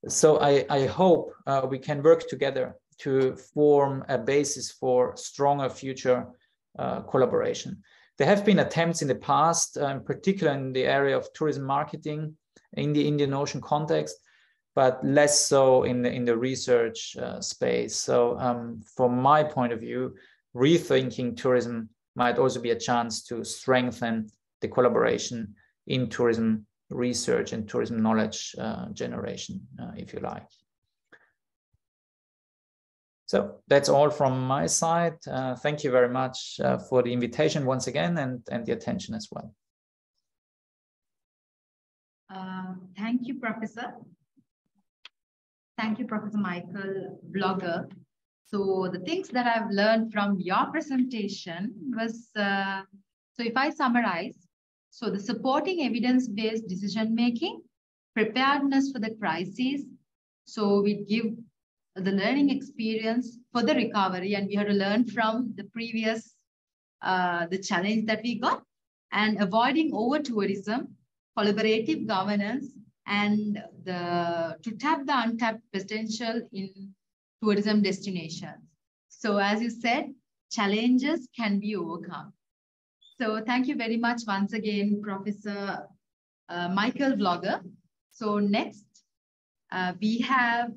So I hope we can work together to form a basis for stronger future collaboration. There have been attempts in the past, in particular in the area of tourism marketing in the Indian Ocean context, but less so in the research space. So from my point of view, rethinking tourism might also be a chance to strengthen the collaboration in tourism research and tourism knowledge generation, if you like. So that's all from my side. Thank you very much for the invitation once again and the attention as well. Thank you, Professor. Thank you, Professor Michael Vlogger. So the things that I've learned from your presentation was, so if I summarize, so the supporting evidence-based decision-making, preparedness for the crisis. So we give the learning experience for the recovery, and we have to learn from the previous, the challenge that we got, and avoiding over-tourism, collaborative governance, and to tap the untapped potential in tourism destinations. So as you said, challenges can be overcome. So thank you very much once again, Professor Michael Vlogger. So next, we have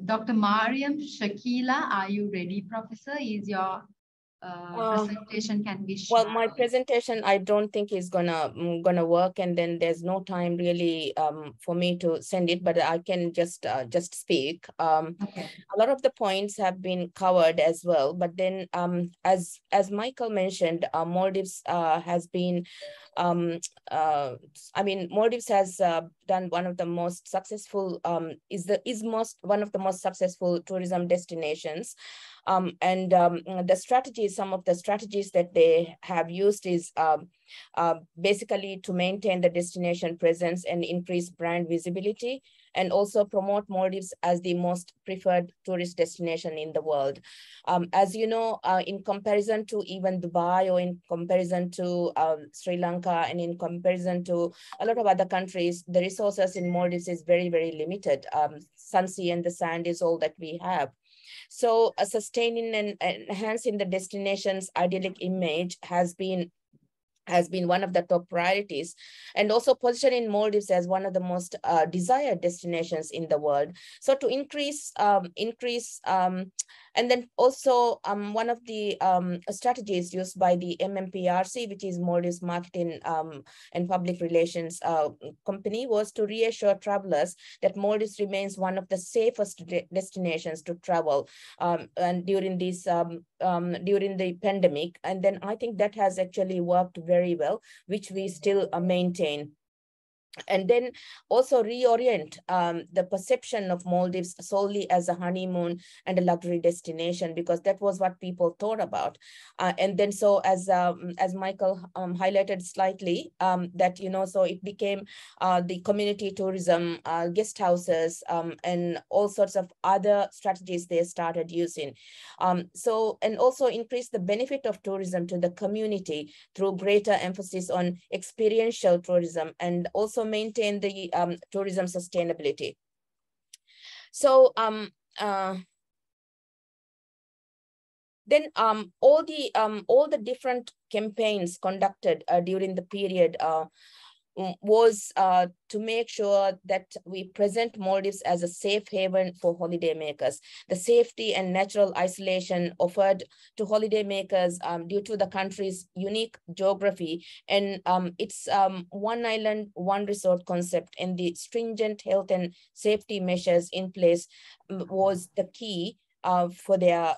Dr. Mariam Shakila. Are you ready, Professor? Is your presentation can be shared? Well, my presentation, I don't think is gonna work, and then there's no time really for me to send it, but I can just speak. Okay. A lot of the points have been covered as well, but then as Michael mentioned, Maldives has been Maldives has done one of the most successful one of the most successful tourism destinations, and the strategies, some of the strategies that they have used is basically to maintain the destination presence and increase brand visibility, and also promote Maldives as the most preferred tourist destination in the world. As you know, in comparison to even Dubai, or in comparison to Sri Lanka, and in comparison to a lot of other countries, the resources in Maldives is very, very limited. Sun, sea, and the sand is all that we have. So sustaining and enhancing the destination's idyllic image has been has been one of the top priorities, and also positioning Maldives as one of the most desired destinations in the world. So to increase, and then also one of the strategies used by the MMPRC, which is Maldives Marketing and Public Relations company, was to reassure travelers that Maldives remains one of the safest destinations to travel and during this during the pandemic. And then I think that has actually worked very well, which we still maintain. And then also reorient the perception of Maldives solely as a honeymoon and a luxury destination, because that was what people thought about. And then so as Michael highlighted slightly, that, you know, so it became the community tourism, guest houses, and all sorts of other strategies they started using. So, and also increase the benefit of tourism to the community through greater emphasis on experiential tourism, and also maintain the tourism sustainability. So then all the different campaigns conducted during the period was to make sure that we present Maldives as a safe haven for holidaymakers. The safety and natural isolation offered to holidaymakers due to the country's unique geography and its one island, one resort concept, and the stringent health and safety measures in place was the key for their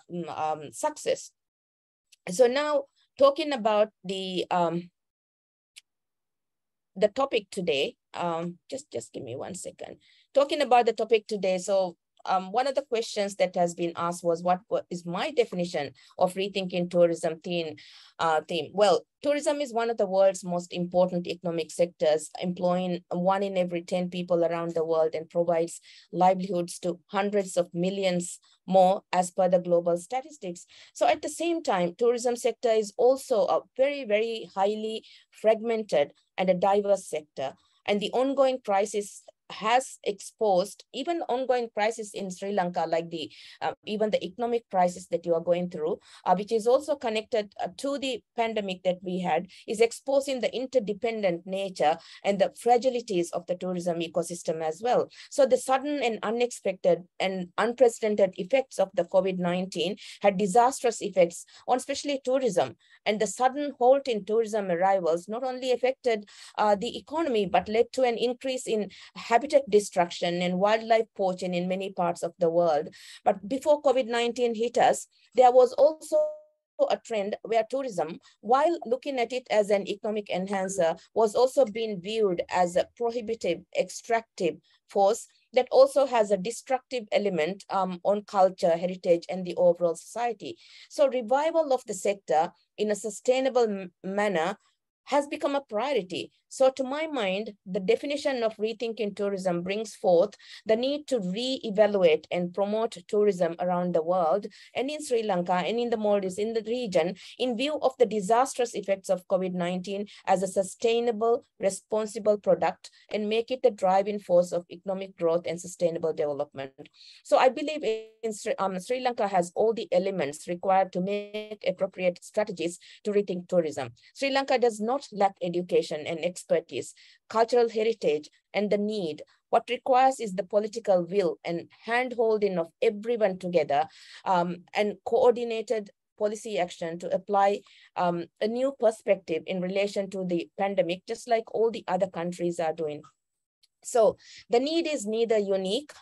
success. So now talking about the topic today, just give me 1 second. Talking about the topic today, so one of the questions that has been asked was, what is my definition of rethinking tourism theme? Well, tourism is one of the world's most important economic sectors, employing 1 in every 10 people around the world, and provides livelihoods to hundreds of millions more as per the global statistics. So at the same time, tourism sector is also a very, very highly fragmented and a diverse sector. And the ongoing crisis has exposed, even ongoing crisis in Sri Lanka, like the even the economic crisis that you are going through, which is also connected to the pandemic that we had, is exposing the interdependent nature and the fragilities of the tourism ecosystem as well. So the sudden and unexpected and unprecedented effects of the COVID-19 had disastrous effects on especially tourism, and the sudden halt in tourism arrivals not only affected the economy, but led to an increase in habitat destruction and wildlife poaching in many parts of the world. But before COVID-19 hit us, there was also a trend where tourism, while looking at it as an economic enhancer, was also being viewed as a prohibitive, extractive force that also has a destructive element on culture, heritage, and the overall society. So revival of the sector in a sustainable manner has become a priority. So to my mind, the definition of rethinking tourism brings forth the need to re-evaluate and promote tourism around the world, and in Sri Lanka and in the Maldives, in the region, in view of the disastrous effects of COVID-19 as a sustainable, responsible product, and make it the driving force of economic growth and sustainable development. So I believe in Sri Lanka has all the elements required to make appropriate strategies to rethink tourism. Sri Lanka does not lack education and expertise, cultural heritage, and the need. What requires is the political will and hand-holding of everyone together, and coordinated policy action to apply a new perspective in relation to the pandemic, just like all the other countries are doing. So the need is neither unique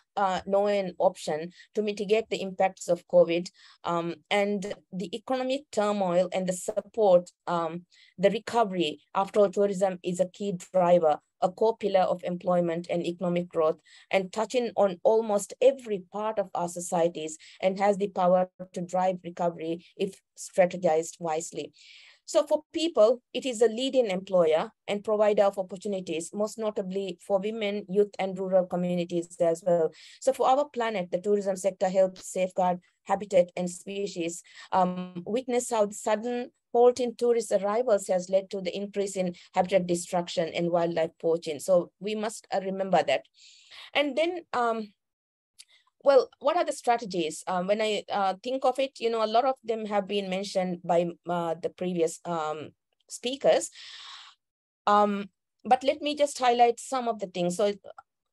nor an option to mitigate the impacts of COVID, and the economic turmoil and the support, the recovery after tourism is a key driver, a core pillar of employment and economic growth, and touching on almost every part of our societies, and has the power to drive recovery if strategized wisely. So for people, it is a leading employer and provider of opportunities, most notably for women, youth, and rural communities as well. So for our planet, the tourism sector helps safeguard habitat and species. Witness how the sudden halt in tourist arrivals has led to the increase in habitat destruction and wildlife poaching. So we must remember that. And then, well, what are the strategies? When I think of it, you know, a lot of them have been mentioned by the previous speakers. But let me just highlight some of the things. So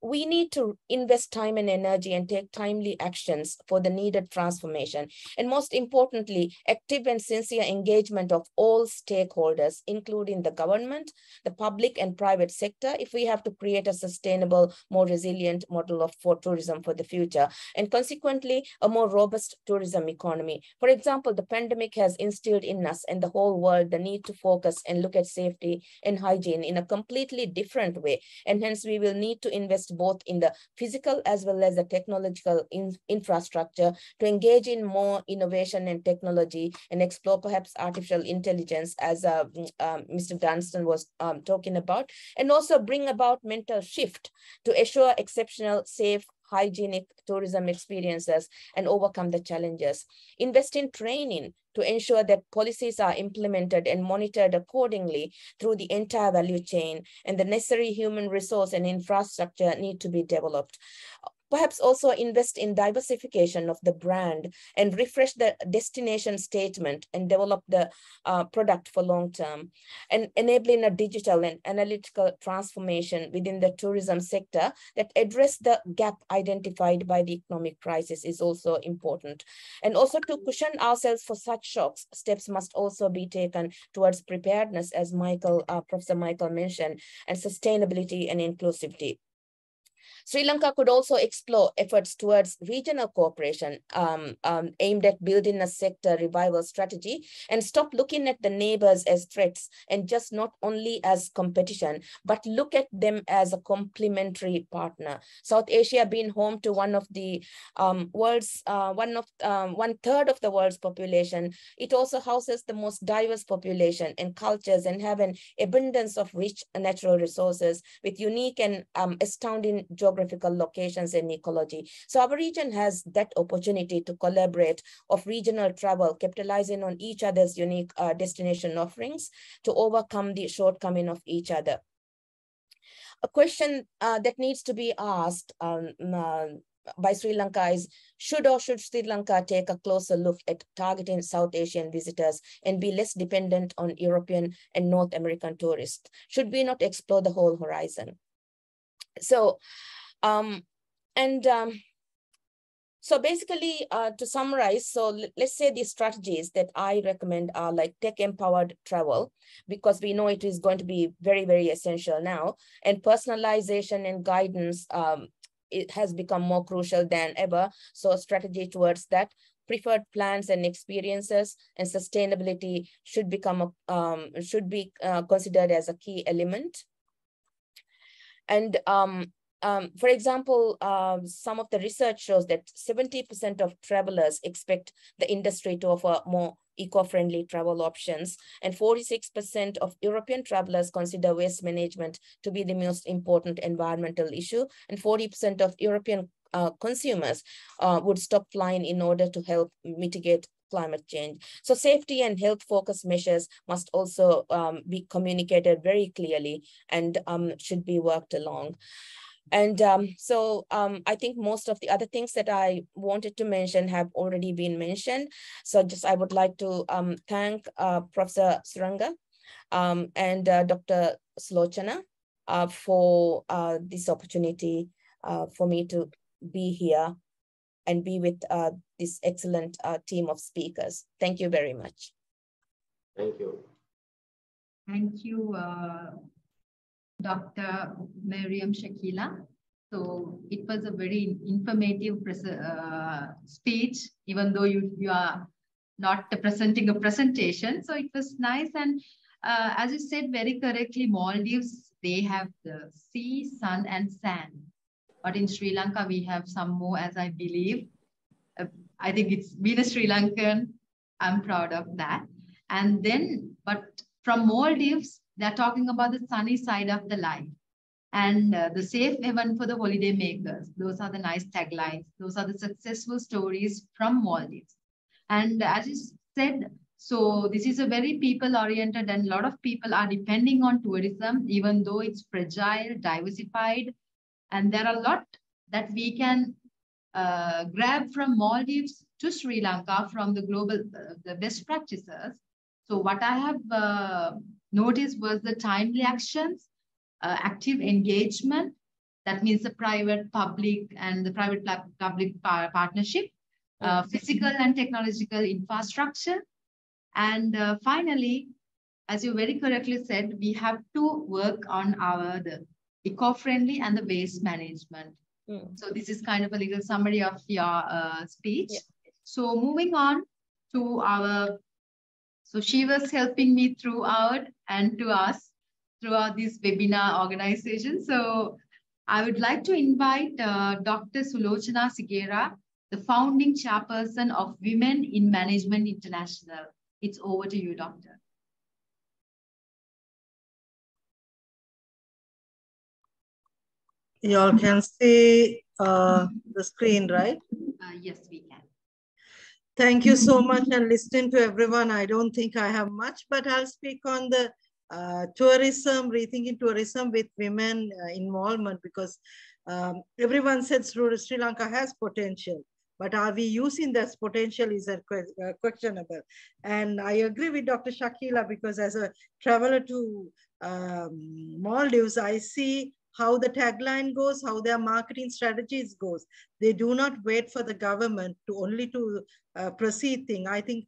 we need to invest time and energy and take timely actions for the needed transformation. And most importantly, active and sincere engagement of all stakeholders, including the government, the public and private sector, if we have to create a sustainable, more resilient model for tourism for the future, and consequently, a more robust tourism economy. For example, the pandemic has instilled in us and the whole world the need to focus and look at safety and hygiene in a completely different way. And hence, we will need to invest both in the physical as well as the technological infrastructure to engage in more innovation and technology and explore perhaps artificial intelligence, as Mr. Dunstan was talking about, and also bring about mental shift to assure exceptional, safe, hygienic tourism experiences and overcome the challenges. Invest in training to ensure that policies are implemented and monitored accordingly through the entire value chain, and the necessary human resource and infrastructure need to be developed. Perhaps also invest in diversification of the brand and refresh the destination statement and develop the product for long term. And enabling a digital and analytical transformation within the tourism sector that address the gap identified by the economic crisis is also important. And also to cushion ourselves for such shocks, steps must also be taken towards preparedness, as Professor Michael mentioned, and sustainability and inclusivity. Sri Lanka could also explore efforts towards regional cooperation aimed at building a sector revival strategy and stop looking at the neighbors as threats and just not only as competition, but look at them as a complementary partner. South Asia being home to one of the world's, one third of the world's population, it also houses the most diverse population and cultures and have an abundance of rich natural resources with unique and astounding geographical locations and ecology. So our region has that opportunity to collaborate of regional travel, capitalizing on each other's unique destination offerings to overcome the shortcoming of each other. A question that needs to be asked by Sri Lanka is, should Sri Lanka take a closer look at targeting South Asian visitors and be less dependent on European and North American tourists? Should we not explore the whole horizon? So, so basically, to summarize, so let's say the strategies that I recommend are like tech-empowered travel, because we know it is going to be very, very essential now, and personalization and guidance, it has become more crucial than ever. So a strategy towards that, preferred plans and experiences, and sustainability should become be considered as a key element. And for example, some of the research shows that 70% of travelers expect the industry to offer more eco-friendly travel options, and 46% of European travelers consider waste management to be the most important environmental issue, and 40% of European consumers would stop flying in order to help mitigate climate change. So safety and health focused measures must also be communicated very clearly and should be worked along. And I think most of the other things that I wanted to mention have already been mentioned. So just I would like to thank Professor Suranga and Dr. Slochana for this opportunity for me to be here and be with this excellent team of speakers. Thank you very much. Thank you. Thank you, Dr. Mariam Shakila. So it was a very informative speech, even though you are not presenting a presentation. So it was nice. And as you said very correctly, Maldives, they have the sea, sun, and sand. But in Sri Lanka, we have some more, as I believe. I think it's being a Sri Lankan, I'm proud of that. And then, but from Maldives, they're talking about the sunny side of the life and the safe haven for the holiday makers. Those are the nice taglines. Those are the successful stories from Maldives. And as you said, so this is a very people-oriented, and a lot of people are depending on tourism, even though it's fragile, diversified. And there are a lot that we can grab from Maldives to Sri Lanka from the global, the best practices. So what I have Notice was the timely actions, active engagement, that means the private-public and the private-public partnership, physical and technological infrastructure. And finally, as you very correctly said, we have to work on the eco-friendly and the waste management. So this is kind of a little summary of your speech. Yeah. So moving on to so she was helping me throughout and to us throughout this webinar organization. So I would like to invite Dr. Sulochana Sigera, the founding chairperson of Women in Management International. It's over to you, Doctor. You all can see the screen, right? Yes, we can. Thank you so much, and listening to everyone. I don't think I have much, but I'll speak on the tourism, rethinking tourism with women involvement, because everyone said Sri Lanka has potential, but are we using that potential is questionable. And I agree with Dr. Shakila, because as a traveler to Maldives, I see how the tagline goes, how their marketing strategies goes. They do not wait for the government to proceed thing. I think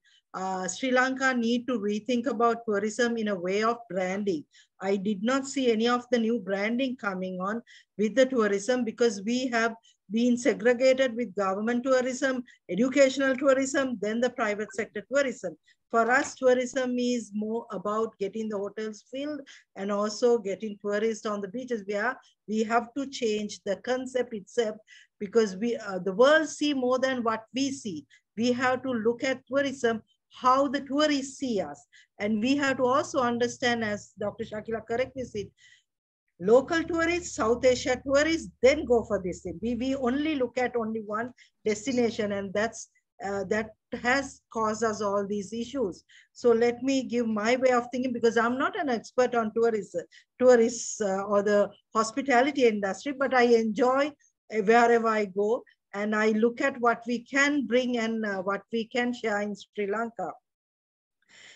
Sri Lanka need to rethink about tourism in a way of branding. I did not see any of the new branding coming on with the tourism, because we have been segregated with government tourism, educational tourism, then the private sector tourism. For us, tourism is more about getting the hotels filled and also getting tourists on the beaches. We have to change the concept itself, because the world see more than what we see. We have to look at tourism, how the tourists see us. And we have to also understand, as Dr. Shakila correctly said, local tourists, South Asia tourists, then go for this thing. We only look at only one destination, and that has caused us all these issues. So let me give my way of thinking, because I'm not an expert on tourists or the hospitality industry, but I enjoy wherever I go, and I look at what we can bring and what we can share in Sri Lanka.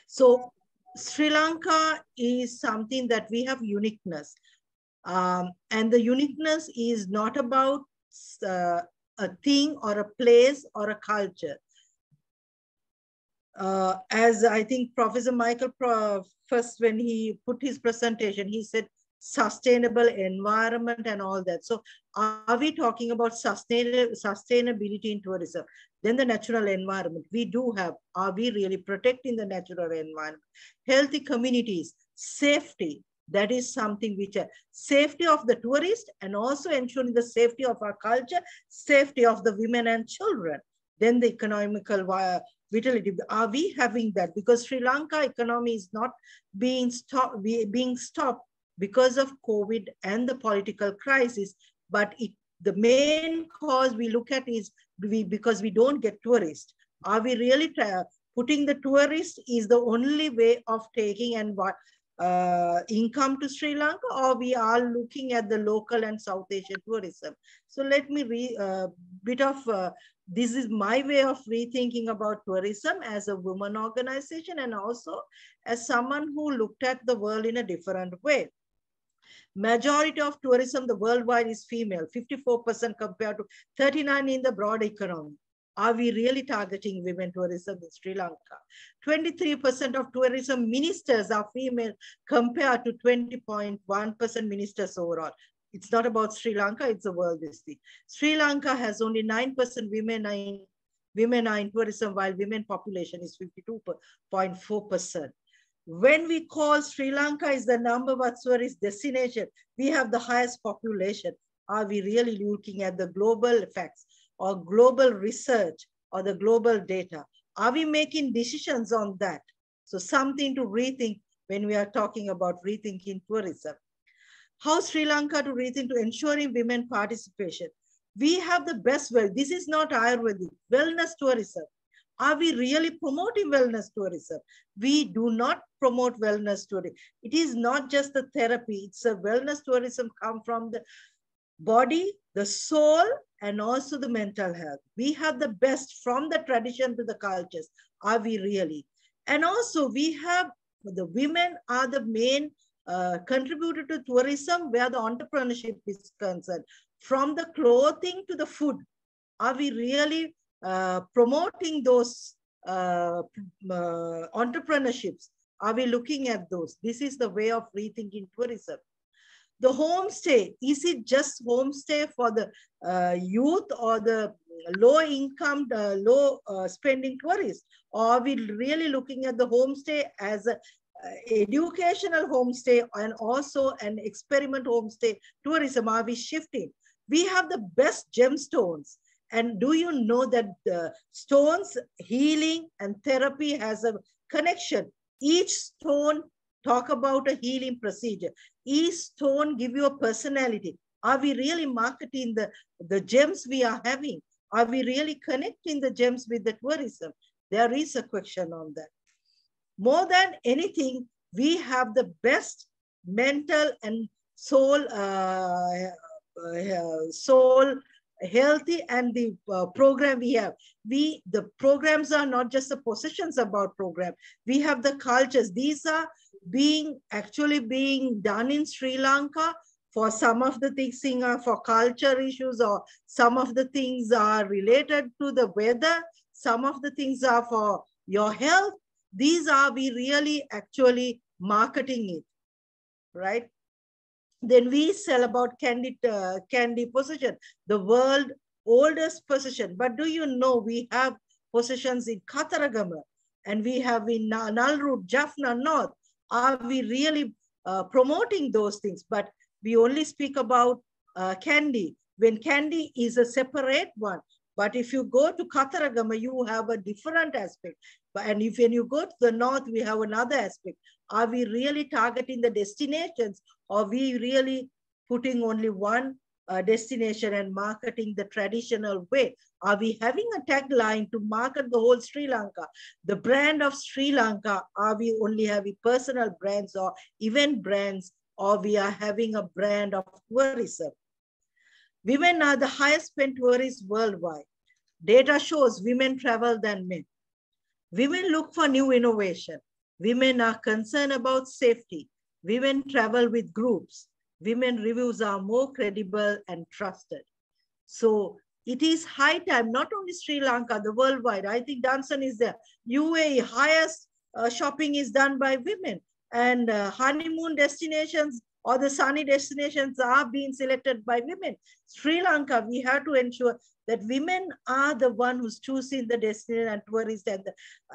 So Sri Lanka is something that we have uniqueness. And the uniqueness is not about a thing or a place or a culture. As I think Professor Michael first, when he put his presentation, he said sustainable environment and all that. So are we talking about sustainability in tourism? Then the natural environment we do have. Are we really protecting the natural environment? Healthy communities, safety. That is something which safety of the tourist, and also ensuring the safety of our culture, safety of the women and children. Then the economical vitality. Are we having that? Because Sri Lanka economy is not being stopped because of COVID and the political crisis. But the main cause we look at is because we don't get tourists. Are we really putting the tourist is the only way of taking and what income to Sri Lanka, or we are looking at the local and South Asian tourism? So let me this is my way of rethinking about tourism as a women organization, and also as someone who looked at the world in a different way. Majority of tourism the worldwide is female, 54% compared to 39% in the broad economy. Are we really targeting women tourism in Sri Lanka? 23% of tourism ministers are female compared to 20.1% ministers overall. It's not about Sri Lanka, it's a world district. Sri Lanka has only 9% women are in tourism, while women population is 52.4%. When we call Sri Lanka is the number one tourist destination, we have the highest population. Are we really looking at the global facts or global research or the global data? Are we making decisions on that? So something to rethink when we are talking about rethinking tourism. How Sri Lanka to rethink to ensuring women participation. We have the best well. This is not Ayurvedic, wellness tourism. Are we really promoting wellness tourism? We do not promote wellness tourism. It is not just the therapy. It's a wellness tourism come from the body, the soul, and also the mental health. We have the best from the tradition to the cultures. Are we really? And also we have the women are the main contributor to tourism where the entrepreneurship is concerned. From the clothing to the food, are we really promoting those entrepreneurships? Are we looking at those? This is the way of rethinking tourism. The homestay, is it just homestay for the youth or the low income, low spending tourists? Or are we really looking at the homestay as a educational homestay and also an experiment homestay tourism? Are we shifting? We have the best gemstones. And do you know that the stones, healing and therapy has a connection? Each stone talk about a healing procedure. Each stone give you a personality. Are we really marketing the gems we are having? Are we really connecting the gems with the tourism? There is a question on that. More than anything, we have the best mental and soul healthy and the program we have. The programs are not just the possessions about program. We have the cultures. These are actually being done in Sri Lanka. For some of the things are for culture issues, or some of the things are related to the weather. Some of the things are for your health. These are we really actually marketing it, right? Then we sell about candy possession, the world oldest possession. But do you know we have possessions in Katharagama and we have in Nalrud, Jaffna North? Are we really promoting those things? But we only speak about candy, when candy is a separate one. But if you go to Katharagama, you have a different aspect. And when you go to the north, we have another aspect. Are we really targeting the destinations, or are we really putting only one destination and marketing the traditional way? Are we having a tagline to market the whole Sri Lanka? The brand of Sri Lanka, are we only having personal brands or event brands, or we are having a brand of tourism? Women are the highest spent tourists worldwide. Data shows women travel than men. Women look for new innovation. Women are concerned about safety. Women travel with groups. Women reviews are more credible and trusted. So it is high time, not only Sri Lanka, the worldwide. I think Danson is there. UAE, highest shopping is done by women. And honeymoon destinations or the sunny destinations are being selected by women. Sri Lanka, we have to ensure that women are the one who's choosing the destination and tourist,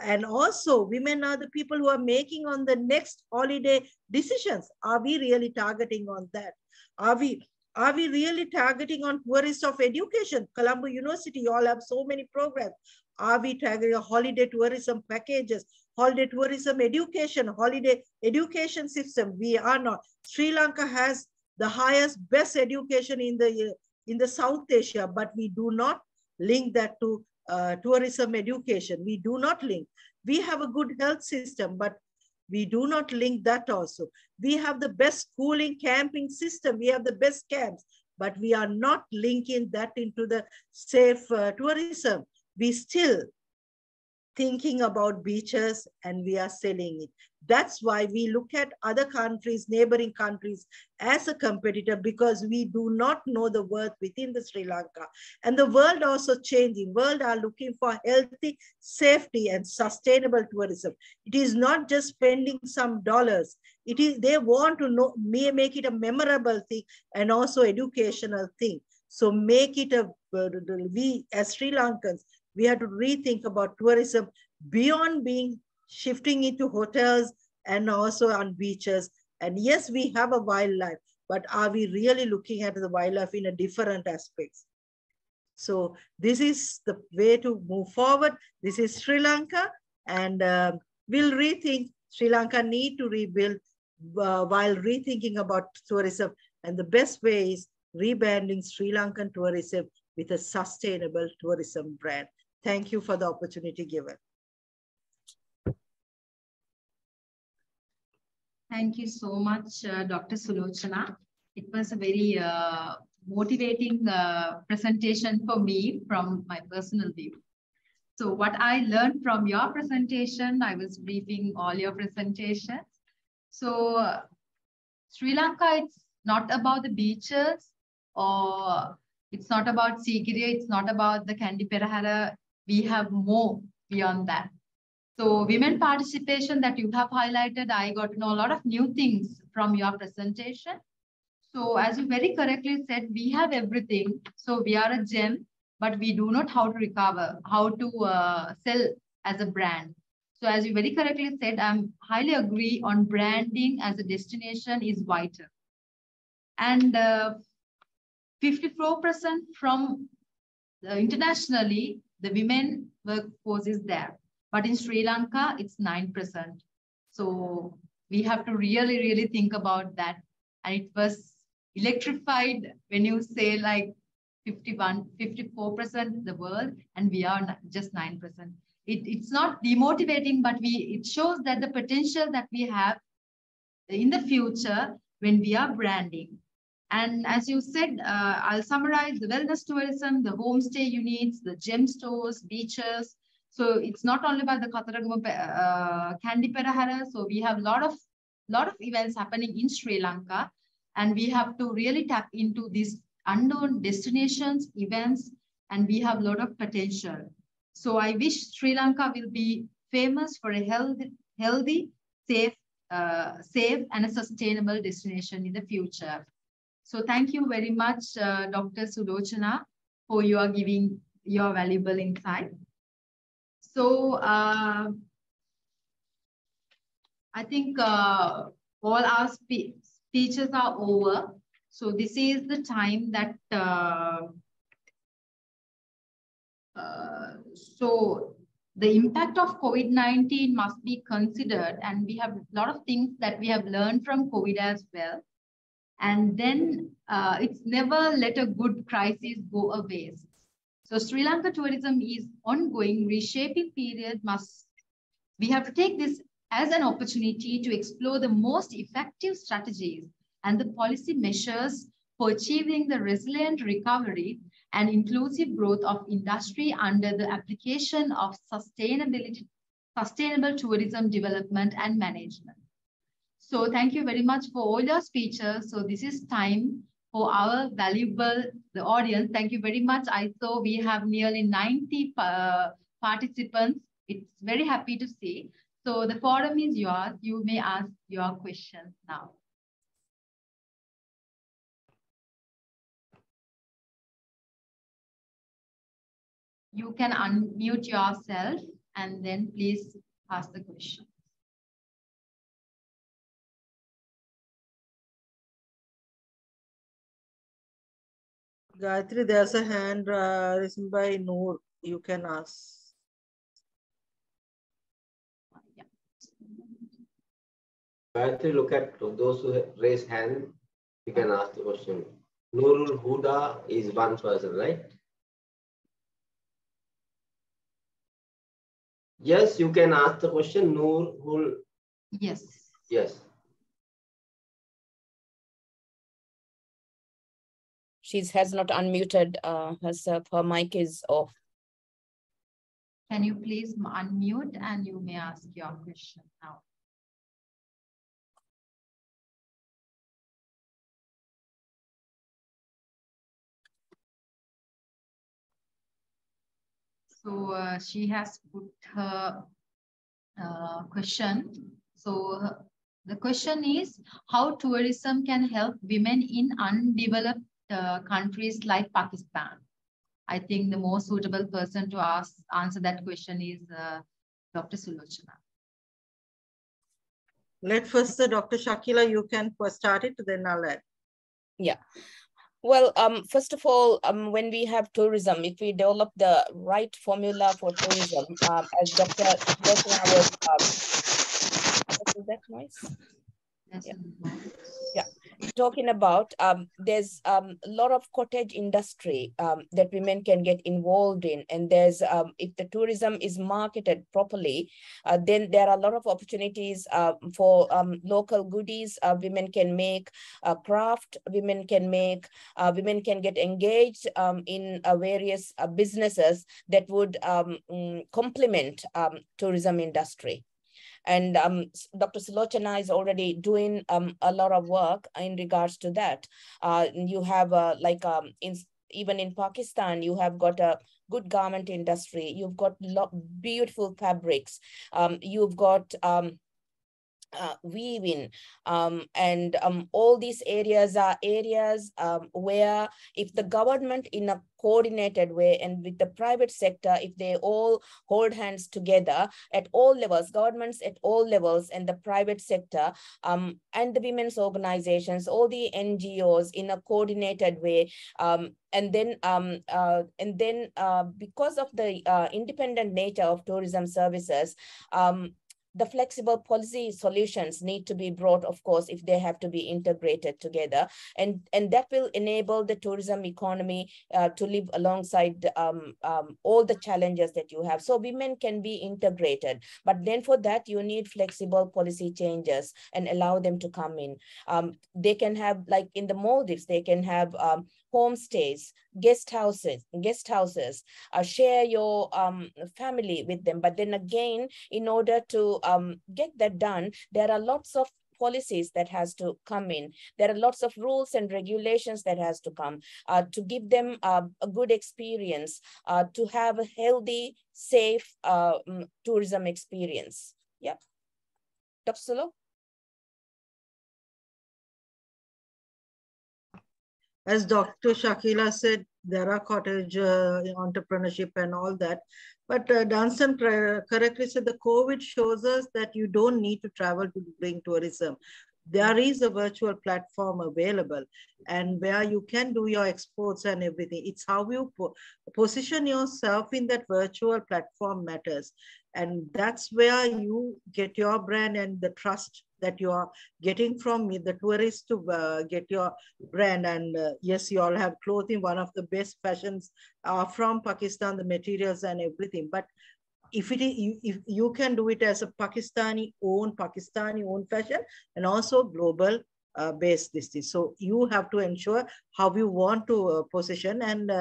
and also women are the people who are making on the next holiday decisions. Are we really targeting on that? Are we really targeting on tourists of education? Colombo University, you all have so many programs. Are we targeting holiday tourism packages, holiday tourism education, holiday education system? We are not. Sri Lanka has the highest, best education in the South Asia, but we do not link that to tourism education. We do not link. We have a good health system, but we do not link that also. We have the best schooling camping system. We have the best camps, but we are not linking that into the safe tourism. We still thinking about beaches and we are selling it. That's why we look at other countries, neighboring countries as a competitor, because we do not know the worth within the Sri Lanka. And the world also changing. World are looking for healthy, safety and sustainable tourism. It is not just spending some dollars. It is, they want to know, make it a memorable thing and also educational thing. So make it we as Sri Lankans, we have to rethink about tourism beyond shifting into hotels and also on beaches. And yes, we have a wildlife, but are we really looking at the wildlife in a different aspects? So this is the way to move forward. This is Sri Lanka, and we'll rethink. Sri Lanka need to rebuild while rethinking about tourism. And the best way is rebranding Sri Lankan tourism with a sustainable tourism brand. Thank you for the opportunity given. Thank you so much, Dr. Sulochana. It was a very motivating presentation for me from my personal view. So what I learned from your presentation, I was briefing all your presentations. So Sri Lanka, it's not about the beaches, or it's not about Sigiriya, it's not about the Kandi Perahara. We have more beyond that. So women participation that you have highlighted, I got to know a lot of new things from your presentation. So as you very correctly said, we have everything. So we are a gem, but we do not how to recover, how to sell as a brand. So as you very correctly said, I'm highly agree on branding as a destination is vital. And 54% from internationally, the women workforce is there. But in Sri Lanka, it's 9%. So we have to really, really think about that. And it was electrified when you say like 54% the world, and we are just 9%. It's not demotivating, but it shows that the potential that we have in the future when we are branding. And as you said, I'll summarize the wellness tourism, the homestay units, the gem stores, beaches. So it's not only about the Kataragama Kandi Perahara. So we have a lot of events happening in Sri Lanka, and we have to really tap into these unknown destinations, events, and we have a lot of potential. So I wish Sri Lanka will be famous for a healthy, safe, and a sustainable destination in the future. So thank you very much, Dr. Sulochana, for your giving your valuable insight. So I think all our speeches are over. So this is the time that, so the impact of COVID-19 must be considered, and we have a lot of things that we have learned from COVID as well. And then it's never let a good crisis go away. So Sri Lanka tourism is ongoing reshaping period. We have to take this as an opportunity to explore the most effective strategies and the policy measures for achieving the resilient recovery and inclusive growth of industry under the application of sustainable tourism development and management. So thank you very much for all your speeches. So this is time for our valuable, the audience. Thank you very much. I saw we have nearly 90 participants. It's very happy to see. So the forum is yours. You may ask your questions now. You can unmute yourself and then please ask the question. Gayatri, there's a hand raised by Noor. You can ask. Gayatri, look at those who raise hand. You can ask the question. Nurul Huda is one person, right? Yes, you can ask the question. Nurul. Yes. Yes. She has not unmuted herself. Her mic is off. Can you please unmute and you may ask your question now. So she has put her question. So the question is how tourism can help women in undeveloped countries like Pakistan. I think the most suitable person to answer that question is Dr. Sulochana. Let first Dr. Shakila, you can start it, then I'll add. Yeah. Well, first of all, when we have tourism, if we develop the right formula for tourism, as Dr. Sulochana was, what is that noise? Yeah. Yeah. Talking about there's a lot of cottage industry that women can get involved in, and there's if the tourism is marketed properly, then there are a lot of opportunities for local goodies. Women can make craft, women can get engaged in various businesses that would complement tourism industry. And Dr. Sulochana is already doing a lot of work in regards to that. You have even in Pakistan, you have got a good garment industry. You've got beautiful fabrics. You've got weaving, and all these areas are areas where if the government in a coordinated way and with the private sector, if they all hold hands together at all levels, governments at all levels and the private sector and the women's organizations, all the NGOs in a coordinated way, and then because of the independent nature of tourism services, the flexible policy solutions need to be brought, of course, if they have to be integrated together. And that will enable the tourism economy to live alongside all the challenges that you have. So women can be integrated, but then for that, you need flexible policy changes and allow them to come in. They can have, like in the Maldives, they can have homestays, guest houses, share your family with them. But then again, in order to get that done, there are lots of policies that has to come in. There are lots of rules and regulations that has to come to give them a good experience, to have a healthy, safe tourism experience. Yeah. Dr. Sulo? As Dr. Shakila said, there are cottage entrepreneurship and all that. But Danson correctly said the COVID shows us that you don't need to travel to bring tourism. There is a virtual platform available and where you can do your exports and everything. It's how you position yourself in that virtual platform matters. And that's where you get your brand and the trust that you are getting from the tourists to get your brand. And yes, you all have clothing, one of the best fashions from Pakistan, the materials and everything. But if you can do it as a Pakistani owned fashion and also global based this thing. So you have to ensure how you want to position. And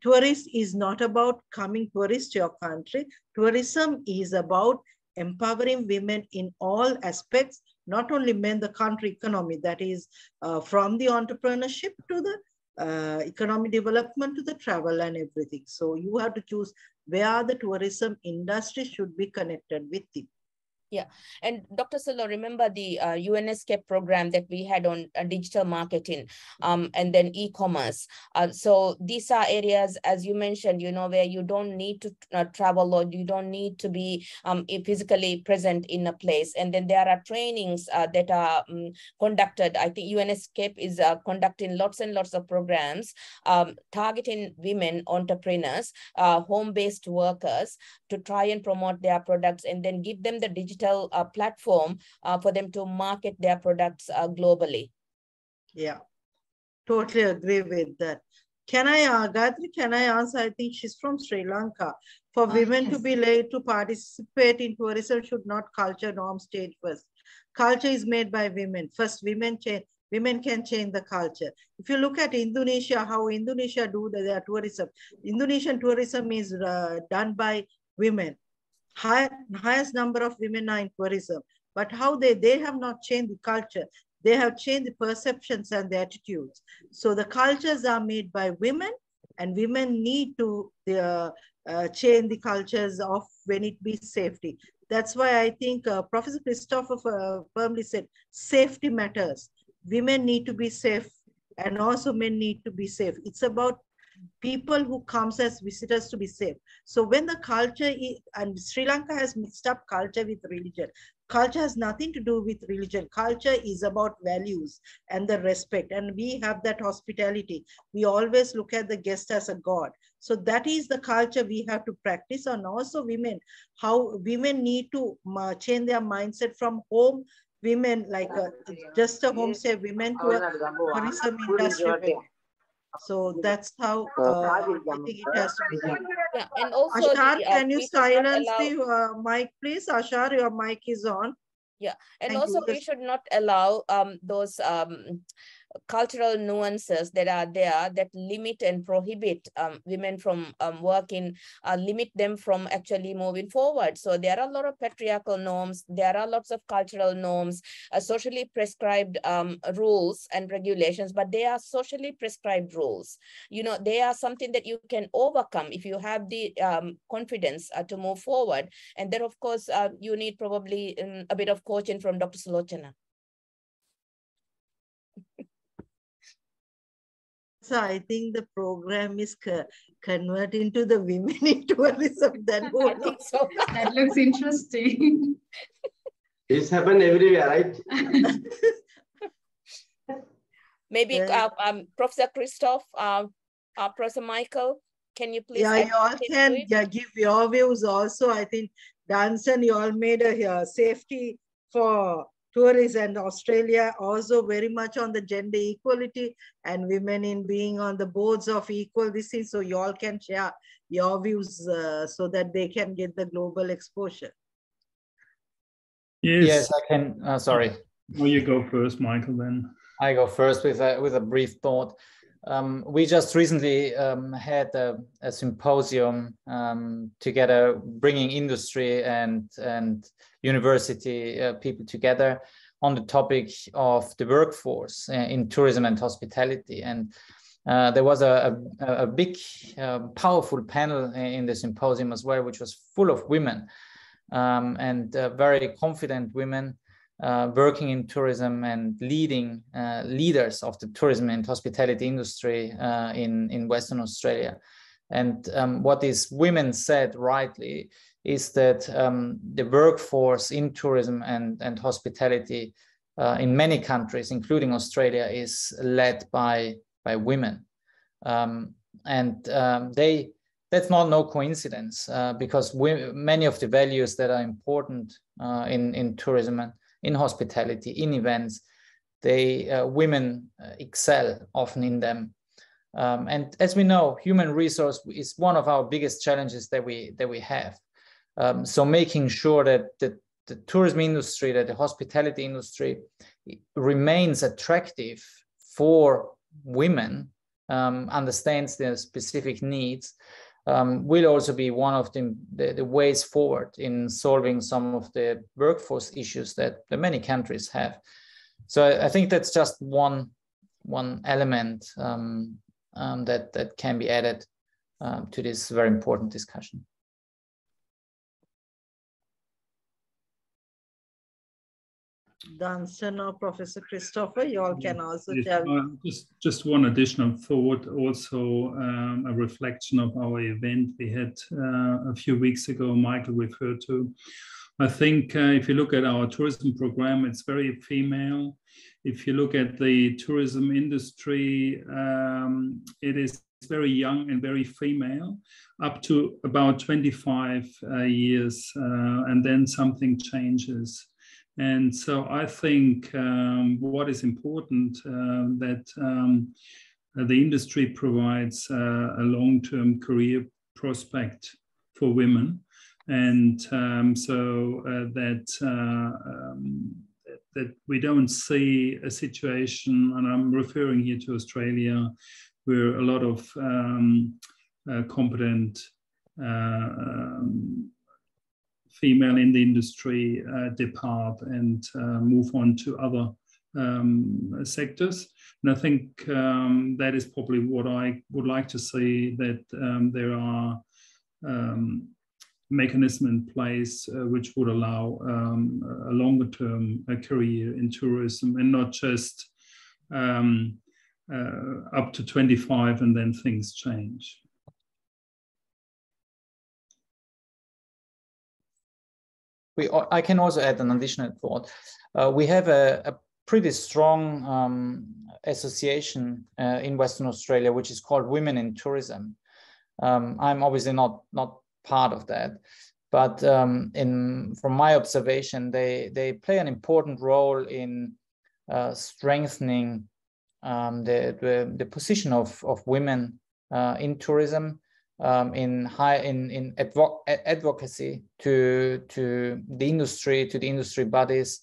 tourist is not about coming tourists to your country. Tourism is about empowering women in all aspects, not only men, the country economy, that is from the entrepreneurship to the economic development to the travel and everything. So you have to choose where the tourism industry should be connected with it. Yeah, and Dr. Sulo, remember the UNESCAPE program that we had on digital marketing and then e-commerce. So these are areas, as you mentioned, you know, where you don't need to travel or you don't need to be physically present in a place. And then there are trainings that are conducted. I think UNESCAPE is conducting lots and lots of programs targeting women entrepreneurs, home-based workers, to try and promote their products and then give them the digital platform for them to market their products globally. Yeah, totally agree with that. Can I, Gayatri, can I answer? I think she's from Sri Lanka. For women to be late to participate in tourism should not culture norm stage first. Culture is made by women. First, women can change the culture. If you look at Indonesia, how Indonesia do their tourism, Indonesian tourism is done by women. Highest number of women are in tourism, but how they have not changed the culture. They have changed the perceptions and the attitudes. So the cultures are made by women, and women need to change the cultures of when it be safety. That's why I think Professor Christopher firmly said, safety matters. Women need to be safe, and also men need to be safe. It's about people who comes as visitors to be safe. So when the culture and Sri Lanka has mixed up culture with religion. Culture has nothing to do with religion. Culture is about values and the respect. And we have that hospitality. We always look at the guest as a god. So that is the culture we have to practice. And also women, how women need to change their mindset from home women, like just a homestay women to a tourism industry women. So that's how I think it has to be done. Yeah, and also Ashar, can you we should not silence allow, the mic, please? Ashar, your mic is on. yeah, and Thank also you. we should not allow those cultural nuances that are there that limit and prohibit women from working, limit them from actually moving forward. So there are a lot of patriarchal norms, there are lots of cultural norms, socially prescribed rules and regulations, but they are socially prescribed rules. You know, they are something that you can overcome if you have the confidence to move forward. And then, of course, you need probably a bit of coaching from Dr. Sulochana. So I think the program is converting to the women in tourism. Then I think so. That looks interesting. This happens everywhere, right? Maybe Professor Christoph, Professor Michael, can you please? Yeah, you all can give your views also. I think Danson, you all made a safety for tourists, and Australia also very much on the gender equality and women in being on the boards of equal this thing. So you all can share your views so that they can get the global exposure. Yes, I can. Sorry. Well, you go first, Michael, then. I go first with a brief thought. We just recently had a symposium together, bringing industry and university people together on the topic of the workforce in tourism and hospitality. And there was a big, powerful panel in the symposium as well, which was full of women and very confident women working in tourism and leading leaders of the tourism and hospitality industry in Western Australia. And what these women said rightly is that the workforce in tourism and hospitality in many countries, including Australia, is led by women. That's no coincidence because many of the values that are important in tourism and in hospitality, in events, women excel often in them. And as we know, human resource is one of our biggest challenges that we have. So making sure that the tourism industry, that the hospitality industry remains attractive for women, understands their specific needs, will also be one of the ways forward in solving some of the workforce issues that many countries have. So I think that's just one element that can be added to this very important discussion. Danson or Professor Christopher, you all can also tell. Just one additional thought, also a reflection of our event we had a few weeks ago, Michael referred to. I think if you look at our tourism program, it's very female. If you look at the tourism industry, it is very young and very female, up to about 25 years, and then something changes. And so I think what is important that the industry provides a long-term career prospect for women, and that we don't see a situation, and I'm referring here to Australia, where a lot of competent female in the industry depart and move on to other sectors. And I think that is probably what I would like to see, that there are mechanisms in place which would allow a longer term career in tourism, and not just up to 25 and then things change. I can also add an additional thought. We have a pretty strong association in Western Australia, which is called Women in Tourism. I'm obviously not part of that, But from my observation, they play an important role in strengthening the position of women in tourism, in advocacy to the industry bodies,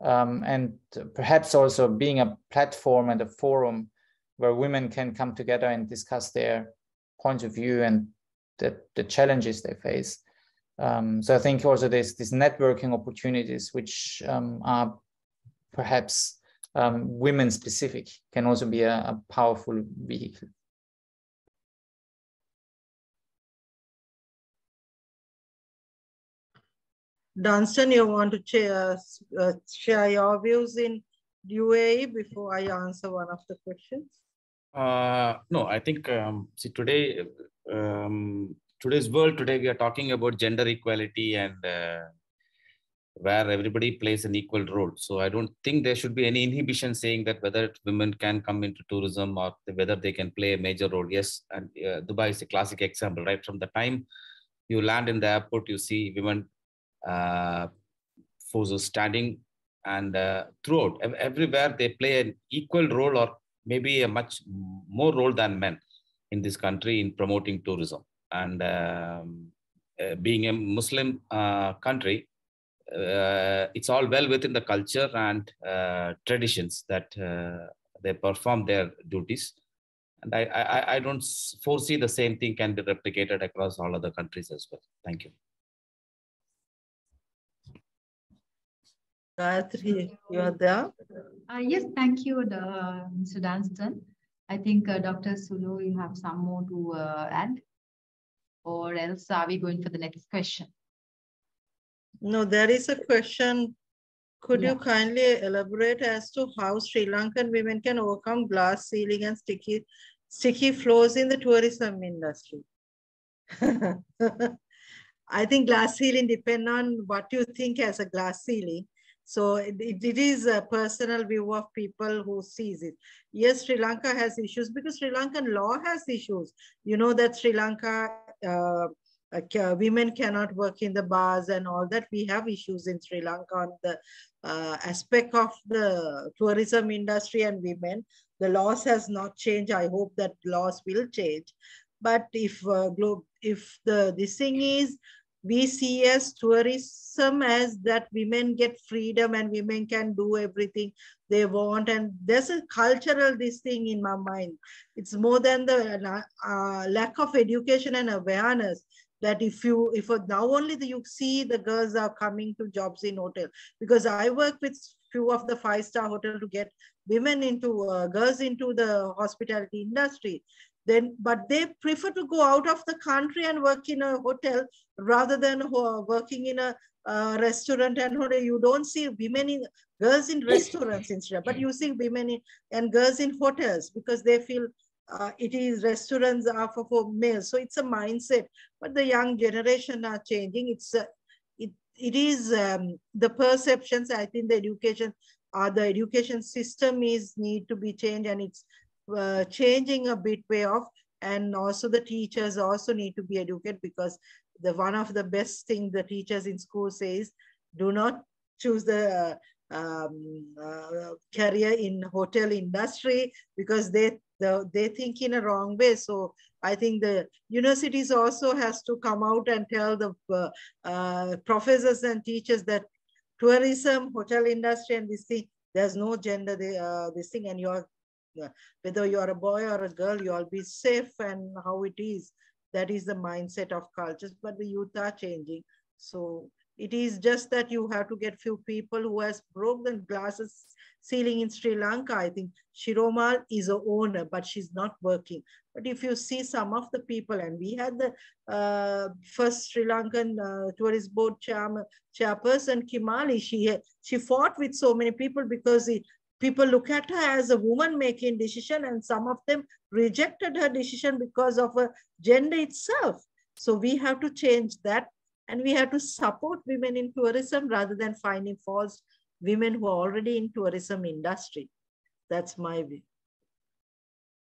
and perhaps also being a platform and a forum where women can come together and discuss their points of view and the challenges they face. So I think also there's these networking opportunities which are perhaps women specific, can also be a powerful vehicle. Dunstan, you want to share your views in UAE before I answer one of the questions? No, I think see today, today's world, today we are talking about gender equality and where everybody plays an equal role. So I don't think there should be any inhibition saying that whether women can come into tourism or whether they can play a major role. Yes, and Dubai is a classic example, right? From the time you land in the airport, you see women forces standing, and throughout, everywhere they play an equal role or maybe a much more role than men in this country in promoting tourism. And being a Muslim country, it's all well within the culture and traditions that they perform their duties. And I don't foresee the same thing can be replicated across all other countries as well. Thank you. Gayatri, you are there? Yes, thank you, Mr. Dunstan. I think Dr. Sulu, you have some more to add, or else are we going for the next question? No, there is a question. Could you kindly elaborate as to how Sri Lankan women can overcome glass ceiling and sticky floors in the tourism industry? I think glass ceiling depends on what you think as a glass ceiling. So it is a personal view of people who sees it. Yes, Sri Lanka has issues because Sri Lankan law has issues. You know that Sri Lanka, women cannot work in the bars and all that. We have issues in Sri Lanka on the aspect of the tourism industry and women. The laws has not changed. I hope that laws will change. But if this thing is, we see as tourism as that women get freedom and women can do everything they want. And there's a cultural this thing in my mind. It's more than the lack of education and awareness that if now only you see the girls are coming to jobs in hotel, because I work with few of the 5-star hotel to get women into girls into the hospitality industry. But they prefer to go out of the country and work in a hotel rather than working in a restaurant and hotel. You don't see girls in restaurants instead, but you see women and girls in hotels because they feel it is restaurants are for males. So it's a mindset, but the young generation are changing. It is the perceptions. I think the education system need to be changed, and it's changing a bit way off. And also the teachers also need to be educated, because one of the best thing the teachers in school says, do not choose the career in hotel industry, because they think in a wrong way. So I think the universities also has to come out and tell the professors and teachers that tourism, hotel industry, and this thing, there's no gender this thing, and whether you're a boy or a girl, you all be safe, and how it is. That is the mindset of cultures, but the youth are changing. So it is just that you have to get few people who has broken glasses ceiling in Sri Lanka. I think Shiromal is a owner, but she's not working. But if you see some of the people, and we had the first Sri Lankan tourist board chairperson, Kimali, she fought with so many people because people look at her as a woman making decision, and some of them rejected her decision because of a gender itself. So we have to change that, and we have to support women in tourism rather than finding faults women who are already in tourism industry. That's my view.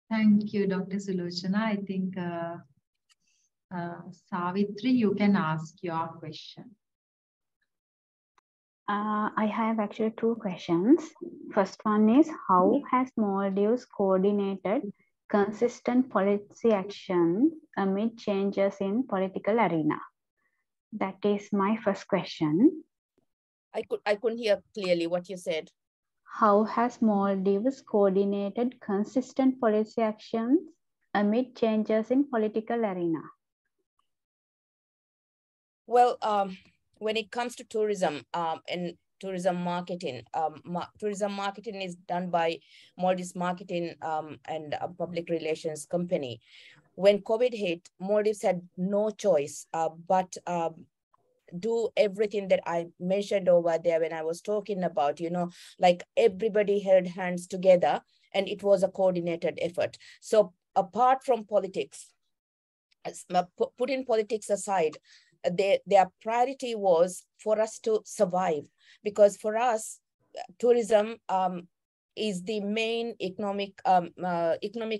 Thank you, Dr. Sulochana. I think Savitri, you can ask your question. I have actually two questions. First one is, how has Maldives coordinated consistent policy action amid changes in political arena? That is my first question. I couldn't hear clearly what you said. How has Maldives coordinated consistent policy actions amid changes in political arena? Well, when it comes to tourism and tourism marketing is done by Maldives Marketing and a public relations company. When COVID hit, Maldives had no choice but do everything that I mentioned over there when I was talking about, like everybody held hands together and it was a coordinated effort. So apart from politics, putting politics aside, their priority was for us to survive, because for us, tourism is the main economic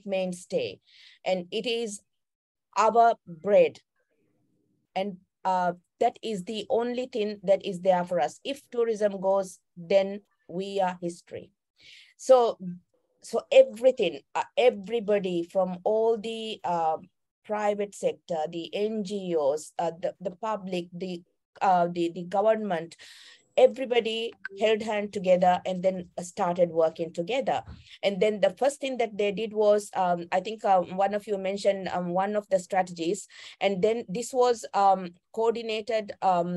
mainstay, and it is our bread, and that is the only thing that is there for us. If tourism goes, then we are history. So everything, everybody from all the private sector, the NGOs, the public, the government, everybody held hand together and then started working together. And then the first thing that they did was, I think one of you mentioned one of the strategies, and then this was coordinated by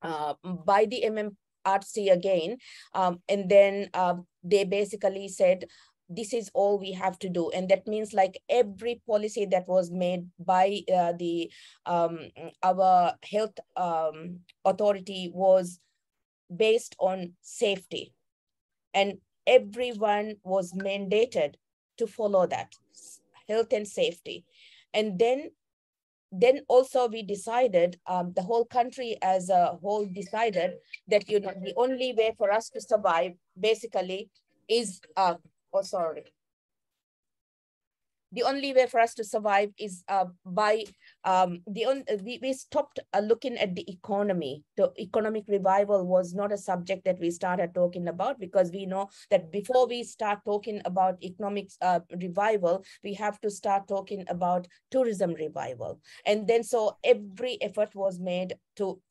the MMRC again, and then they basically said, this is all we have to do. And that means like every policy that was made by our health authority was based on safety, and everyone was mandated to follow that health and safety. And then also we decided, the whole country as a whole decided that, the only way for us to survive basically is, the only way for us to survive is by we stopped looking at the economy. The economic revival was not a subject that we started talking about, because we know that before we start talking about economic revival, we have to start talking about tourism revival. And then so every effort was made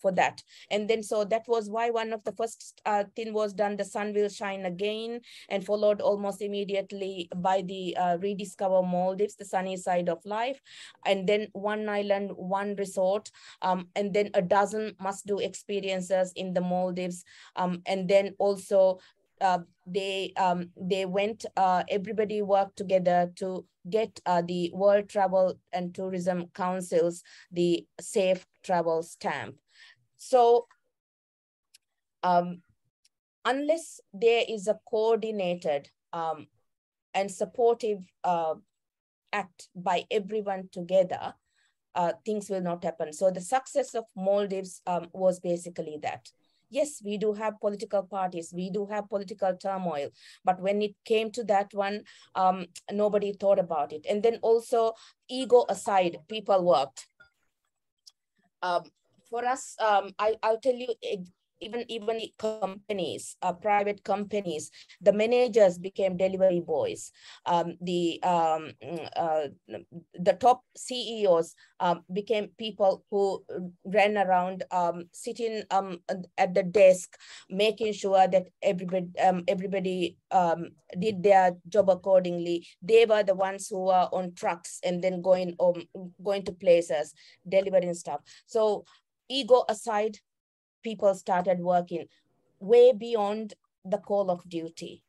for that. And then so that was why one of the first thing was done, the sun will shine again, and followed almost immediately by the rediscover Maldives, the sunny side of life, and then one island, one resort, and then a dozen must-do experiences in the Maldives, and then also they went, everybody worked together to get the World Travel and Tourism Council's the safe travel stamp. So unless there is a coordinated and supportive act by everyone together, things will not happen. So the success of Maldives was basically that. Yes, we do have political parties, we do have political turmoil, but when it came to that one, nobody thought about it. And then also, ego aside, people worked. For us, I'll tell you, even companies, private companies, the managers became delivery boys. The top CEOs became people who ran around, sitting at the desk, making sure that everybody did their job accordingly. They were the ones who were on trucks and then going to places, delivering stuff. So ego aside, people started working way beyond the call of duty.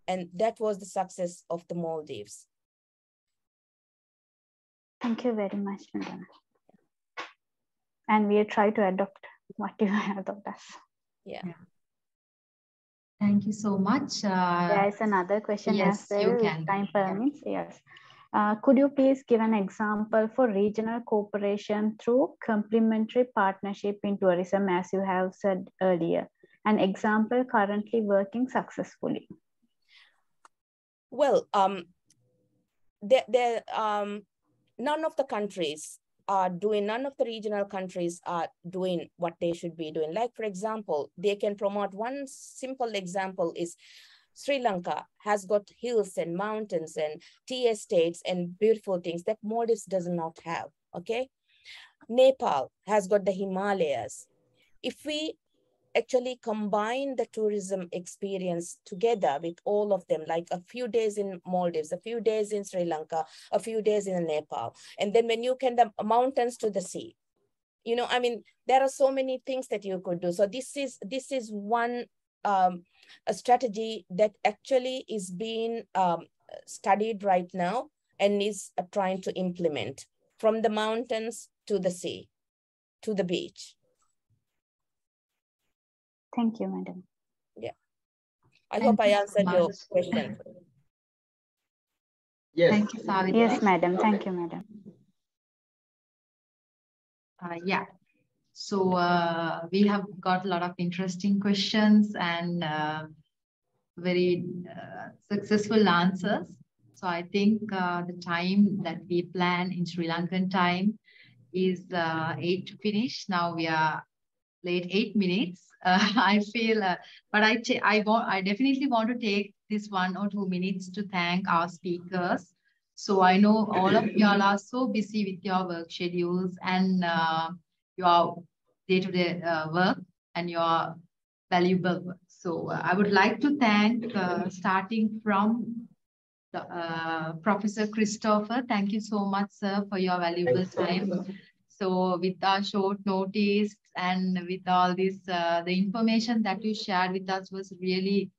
And that was the success of the Maldives. Thank you very much, Madam. And we'll try to adopt what you have taught us. Yeah. Thank you so much. There is another question yes, as well, you can. time permits. Yes. Could you please give an example for regional cooperation through complementary partnership in tourism, as you have said earlier? An example currently working successfully. Well, none of the countries are doing, none of the regional countries are doing what they should be doing. Like, for example, they can promote, one simple example is Sri Lanka has got hills and mountains and tea estates and beautiful things that Maldives does not have, okay? Nepal has got the Himalayas. If we actually combine the tourism experience together with all of them, like a few days in Maldives, a few days in Sri Lanka, a few days in Nepal, and then when you can, the mountains to the sea, you know, I mean, there are so many things that you could do. So this is one a strategy that actually is being studied right now and is trying to implement, from the mountains to the sea, to the beach. Thank you, madam. Yeah. I hope I answered your question. Yes. Thank you, Savita. Yes, madam. Thank you, madam. Yeah. So we have got a lot of interesting questions and very successful answers. So I think the time that we plan in Sri Lankan time is 8 to finish. Now we are late 8 minutes. I feel, but I definitely want to take this 1 or 2 minutes to thank our speakers. So I know all of y'all are so busy with your work schedules and your day-to-day work and your valuable work. So I would like to thank, starting from the, Professor Christopher. Thank you so much, sir, for your valuable time. So with our short notice and with all this, the information that you shared with us was really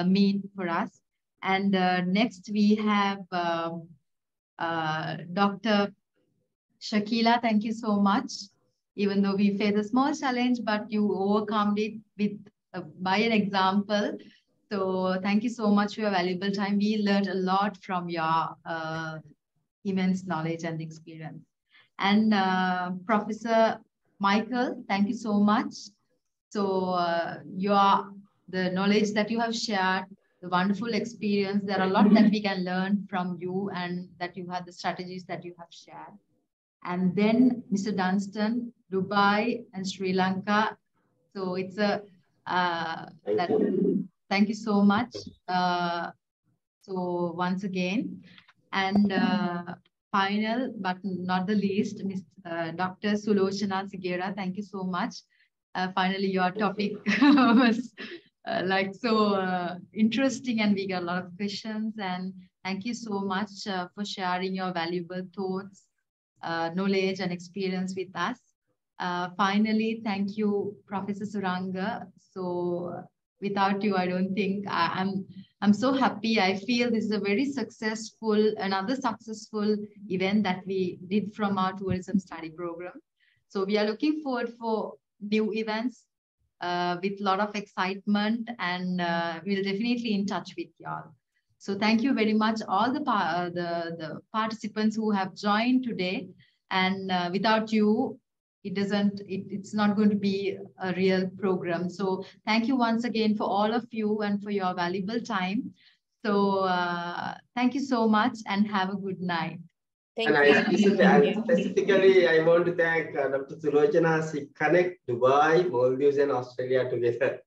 mean for us. And next we have Dr. Shakila. Thank you so much. Even though we face a small challenge, but you overcome it with by an example. So thank you so much for your valuable time. We learned a lot from your immense knowledge and experience. And Professor Michael, thank you so much. So the knowledge that you have shared, the wonderful experience, there are a lot that we can learn from you and that you had the strategies that you have shared. And then Mr. Dunstan, Dubai and Sri Lanka. So it's a, thank you so much. So once again, and final but not the least, Dr. Sulochana Sigera, thank you so much. Finally, your topic was like so interesting and we got a lot of questions, and thank you so much for sharing your valuable thoughts, knowledge and experience with us. Finally, thank you, Professor Suranga. So without you, I don't think I'm so happy. I feel this is a very successful, another successful event that we did from our tourism study program. So we are looking forward for new events with a lot of excitement, and we'll definitely in touch with y'all. So thank you very much, all the participants who have joined today. And without you, it's not going to be a real program. So thank you once again for all of you and for your valuable time. So thank you so much and have a good night. Thank you. Specifically, I want to thank Dr. Sulochana. She connect Dubai, Maldives and Australia together.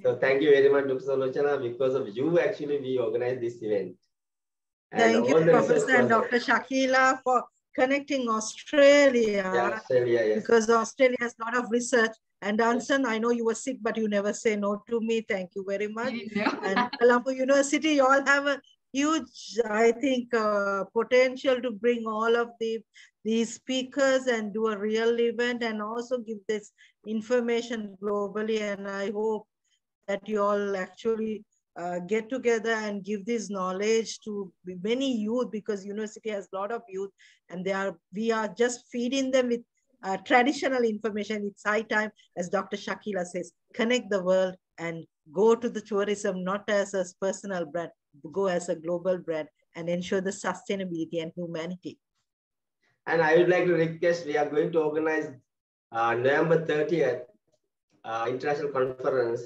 So thank you very much, Dr. Sulochana. Because of you, actually, we organized this event. Thank you, Professor and Dr. Shakila, for connecting Australia. Yeah, Australia, yes. Because Australia has a lot of research. And Danson, I know you were sick, but you never say no to me. Thank you very much. And Colombo University, you all have a huge, I think, potential to bring all of these speakers and do a real event and also give this information globally. And I hope that you all actually get together and give this knowledge to many youth, because university has a lot of youth and we are just feeding them with traditional information. It's high time, as Dr. Shakila says, connect the world and go to the tourism, not as a personal brand, go as a global brand and ensure the sustainability and humanity. And I would like to request, we are going to organize November 30th international conference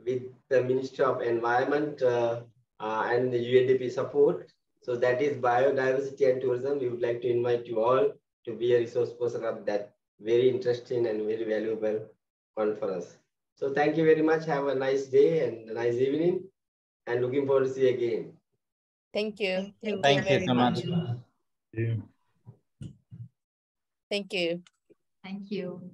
with the Ministry of Environment and the UNDP support. So that is biodiversity and tourism. We would like to invite you all to be a resource person of that very interesting and very valuable conference. So thank you very much. Have a nice day and a nice evening, and looking forward to see you again. Thank you. Thank you so much. Thank you. Thank you.